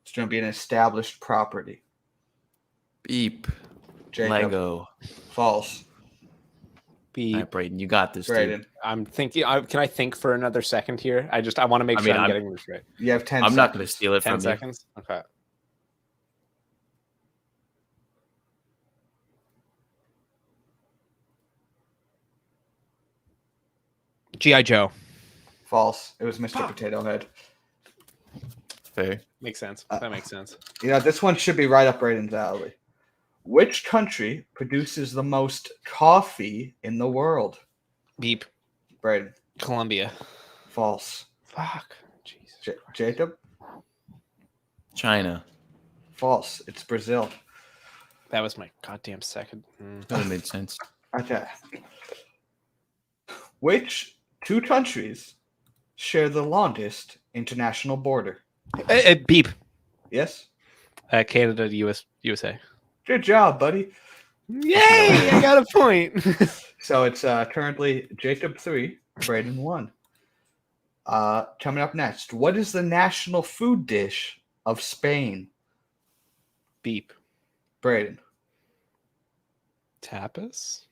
It's going to be an established property. Beep. Jacob. Lego. False. Beep. All right, Braden, you got this, Braden. dude. I'm thinking. Can I think for another second here? I want to make sure I'm getting this right. You have 10 I'm seconds. not going to steal it 10 from seconds? Okay. G.I. Joe. False. It was Mr. Potato Head. you. Fair. Makes sense. That makes sense. This one should be right up Braden's alley. Which country produces the most coffee in the world? Beep. Braden. Colombia. False. Fuck. Jesus. Jacob. China. False. It's Brazil. That was my goddamn second. That made sense. Okay. Which two countries share the longest international border? Beep. Yes? Canada, USA. Good job, buddy. Yay! I got a point. So it's currently Jacob 3, Braden 1. Coming up next, what is the national food dish of Spain? Beep. Braden. Tapas?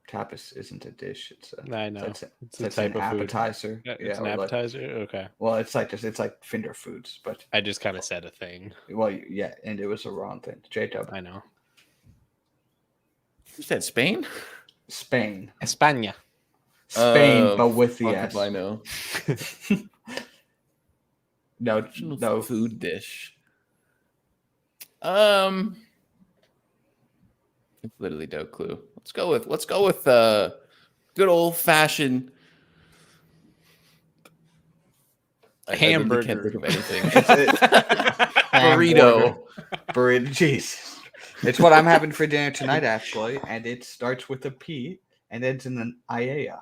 Tapas isn't a dish. It's a, I know. It's a type an of food. appetizer. It's an appetizer? Okay. Well, it's like finger foods, but I just kind of said a thing. well, yeah, and it was a wrong thing. Jacob. I know. You said Spain? Spain. España. Spain, but with the fuck S. if I know. No food dish. I literally no clue. Let's go with good old fashioned Hamburger. I can't think of anything. Burrito. Jeez. It's what I'm having for dinner tonight, actually, and it starts with a P and ends in an Iea.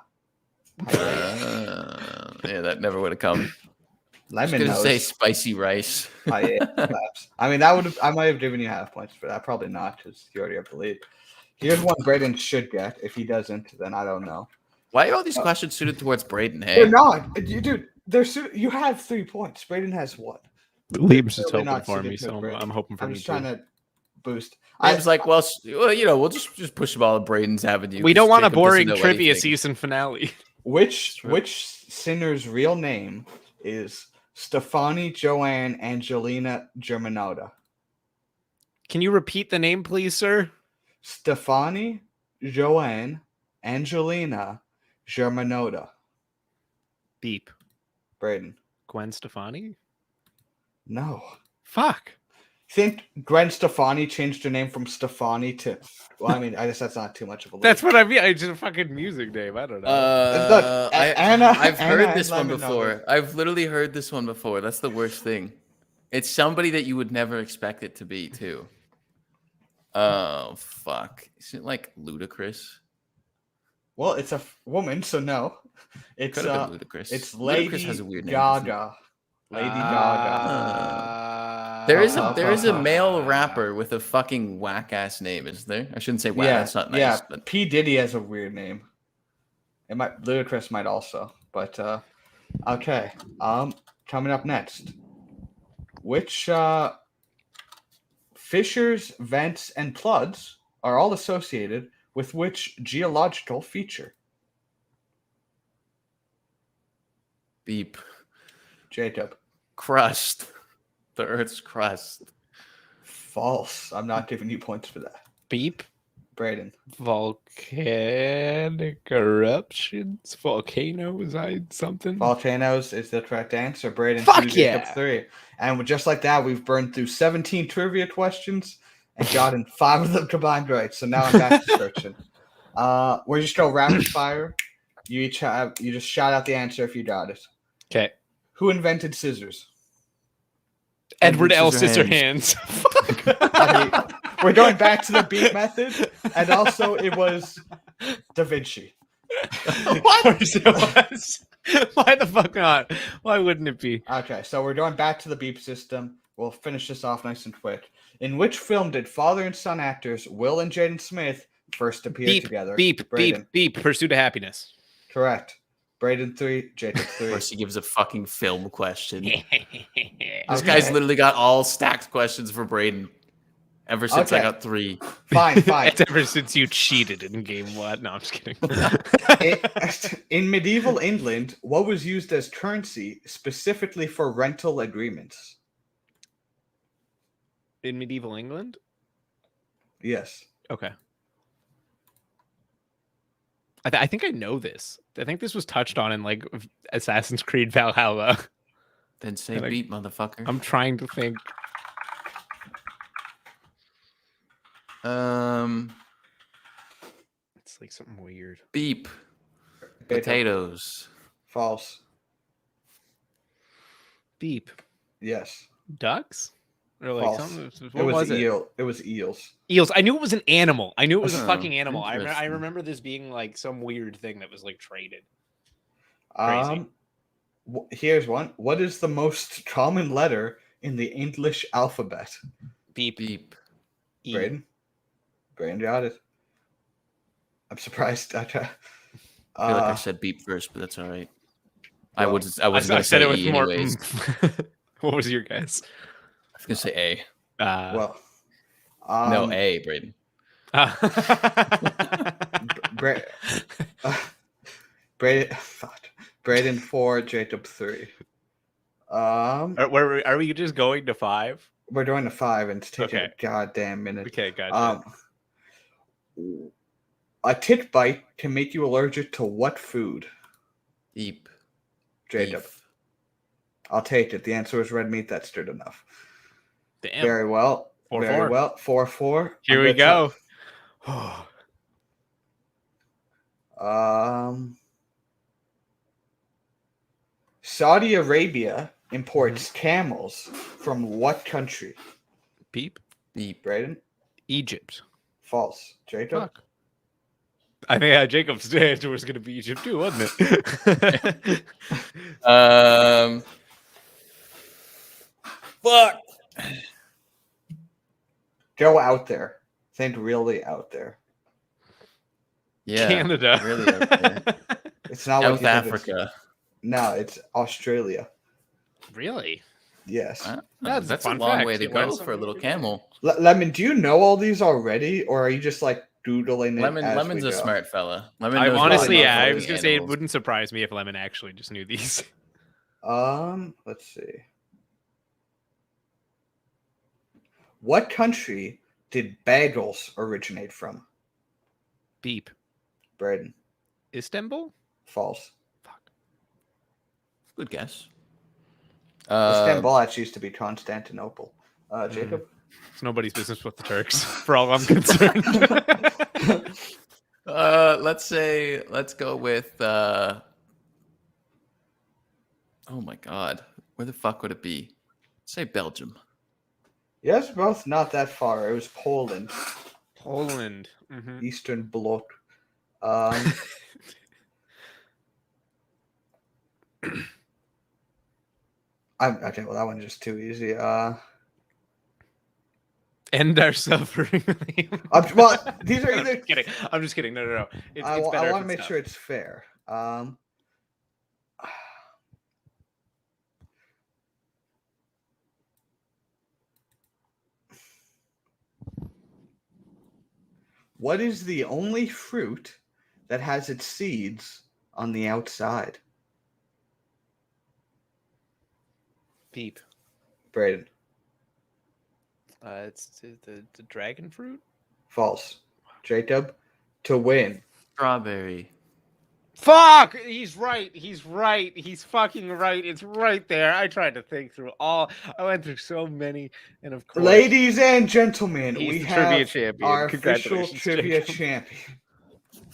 Yeah, that never would have come. Lemon I was nose. gonna say spicy rice. Iea. I mean, I might have given you half points for that. Probably not, because you already have the lead. Here's one Braden should get. If he doesn't, then I don't know. Why are all these questions suited towards Braden? Hey, They're not, dude. You have 3 points. Braden has what? Liam's just Really hoping not for suited me, to so Braden. I'm hoping for I'm me just too. trying to boost. I was like, well, we'll just push the ball at Braden's avenue. We don't want a Jacob doesn't boring know trivia anything. season finale. Which singer's real name is Stefani Joanne Angelina Germanotta? Can you repeat the name, please, sir? Stefani Joanne Angelina Germanotta. Beep. Braden. Gwen Stefani? No. Fuck. Think Gwen Stefani changed her name from Stefani to. Well, I mean, I guess that's not too much of a. That's what I mean. It's a fucking music name. I don't know. I've heard Anna this one Lemon before. Notice. I've literally heard this one before. That's the worst thing. It's somebody that you would never expect it to be, too. Oh, fuck. Is it like Ludacris? Well, it's a woman, so no. It's Could have been Ludacris. It's Ludacris Lady has a weird name. doesn't Gaga. Lady Gaga. There is a male rapper with a fucking whack ass name, is there? I shouldn't say whack. Yeah, That's not nice. yeah. But P Diddy has a weird name. It might Ludacris might also, but okay. Coming up next, which fissures, vents, and floods are all associated with which geological feature? beep. Jacob. Crust. The Earth's crust. False. I'm not giving you points for that. Beep. Braden. Volcanic eruptions. Volcanoes. Something. Volcanoes is the correct answer. Braden. Fuck 2, yeah. Jacob 3. And just like that, we've burned through 17 trivia questions and gotten 5 of them combined right. So now I'm back to searching. We're just go rapid fire. You just shout out the answer if you got it. Okay. Who invented scissors? Edward L. Scissorhands. Scissorhands. We're going back to the beat method, and also it was Da Vinci. What? Of course it was. Why the fuck not? Why wouldn't it be? Okay, so we're going back to the beep system. We'll finish this off nice and quick. In which film did father and son actors Will and Jaden Smith first appear together? Beep, Braden. beep, beep. Pursuit of Happiness. Correct. Braden 3, Jacob 3. Of course, he gives a fucking film question. This Okay. guy's literally got all stacked questions for Braden. Ever since I got 3. Fine. It's ever since you cheated in game 1. No, I'm just kidding. In medieval England, what was used as currency specifically for rental agreements? In medieval England? Yes. Okay. I think I know this. I think this was touched on in like Assassin's Creed Valhalla. Then say beep, motherfucker. I'm trying to think. It's like something weird. Beep. Potatoes. False. Beep. Yes. Ducks? Or like False. something. What was eel. It was eels. Eels. I knew it was an animal. I knew it was a fucking animal. I remember this being like some weird thing that was like traded. Crazy. Here's one. What is the most common letter in the English alphabet? Beep. Beep. Braden got it. I'm surprised. I feel like I said beep first, but that's all right. Well, I was going to say it with E anyways. What was your guess? I was going to say A. No, A, Braden. Braden 4, Jacob 3. Are we just going to 5? We're doing to 5, and it's taking a goddamn minute. Okay, gotcha. A tick bite can make you allergic to what food? Beep. Jacob. Beef. I'll take it. The answer is red meat. That's good enough. Damn. Very well. 4-4. Well. 4-4. Here we go. Saudi Arabia imports camels from what country? Beep. Beep. Braden? Egypt. False. Jacob? Fuck. I think Jacob's answer was going to be Egypt too, wasn't it? Fuck. Go out there. Think really out there. Yeah. Canada. Really out there. It's not South what Africa. No, it's Australia. Really? Yes. That's a fun long fact. way to go for a little camel. Lemon, do you know all these already, or are you just like doodling it? Lemon's a smart fella. Lemon I knows honestly, about I all was the gonna say it animals. wouldn't surprise me if Lemon actually just knew these. Let's see. What country did bagels originate from? Beep. Braden. Istanbul? False. Fuck. Good guess. Istanbul actually used to be Constantinople. Jacob? It's nobody's business with the Turks, for all I'm concerned. Let's go with oh my god. Where the fuck would it be? Say Belgium. Yes, both not that far. It was Poland. Poland. Mm-hmm. Eastern Bloc. Okay, well, that one's just too easy. End our suffering. Well, these are either. I'm just kidding. No. It's I better. I want to make sure it's fair. What is the only fruit that has its seeds on the outside? Beep. Braden. It's the dragon fruit. False. Jacob. To win. Strawberry. Fuck! He's right. He's fucking right. It's right there. I tried to think through all. I went through so many, and of course, ladies and gentlemen, we the have trivia champion. our official trivia Jacob. champion.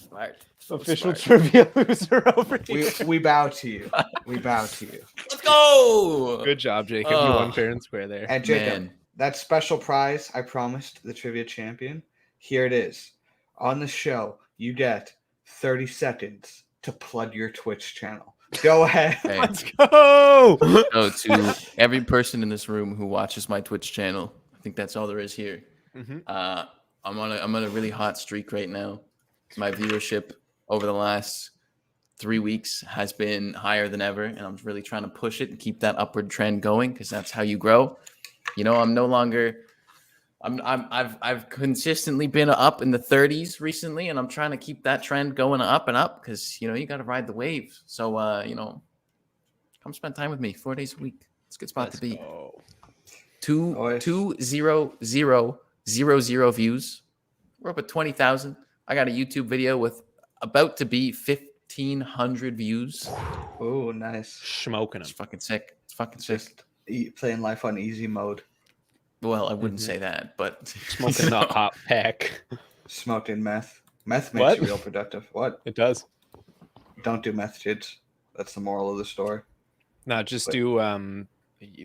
Smart. Official trivia loser over here. We bow to you. We bow to you. Let's go. Good job, Jacob. You won fair and square there. And Jacob, Man. that special prize I promised the trivia champion, here it is. On the show, you get 30 seconds to plug your Twitch channel. Go ahead. Hey. Let's go. So to every person in this room who watches my Twitch channel, I think that's all there is here. Mm-hmm. I'm on a really hot streak right now. My viewership over the last 3 weeks has been higher than ever, and I'm really trying to push it and keep that upward trend going because that's how you grow. You know, I'm no longer I've consistently been up in the 30s recently, and I'm trying to keep that trend going up and up because you got to ride the wave. So come spend time with me 4 days a week. It's a good spot to be. Go. 2,000 views. We're up at 20,000. I got a YouTube video with about to be 1,500 views. Oh, nice. Smoking them. It's fucking sick. It's fucking sick. Playing life on easy mode. Well, I wouldn't say that, but Smoking the hot pack. Smoking meth. Meth makes you real productive. What? It does. Don't do meth, kids. That's the moral of the story. No, just do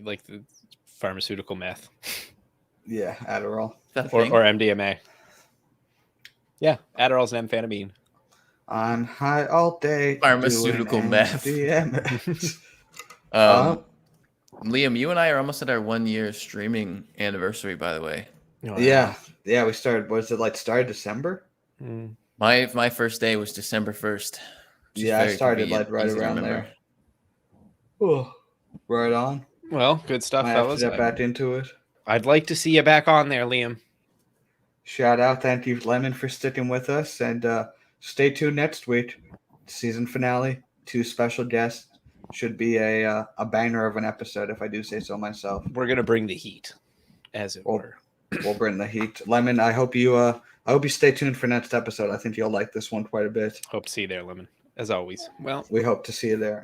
like the pharmaceutical meth. Yeah, Adderall. Or MDMA. Yeah, Adderall's an amphetamine. I'm high all day. Pharmaceutical meth. Liam, you and I are almost at our 1 year streaming anniversary, by the way. Oh, yeah, we started. Was it started December? My first day was December 1st. Yeah, I started right around there. Oh, right on. Well, good stuff, fellas. Get back into it. I'd like to see you back on there, Liam. Shout out, thank you, Lemon, for sticking with us, and stay tuned next week. Season finale, 2 special guests. Should be a banger of an episode, if I do say so myself. We're gonna bring the heat, as it were. We'll bring the heat. Lemon, I hope you stay tuned for next episode. I think you'll like this one quite a bit. Hope to see you there, Lemon. As always. Well, we hope to see you there.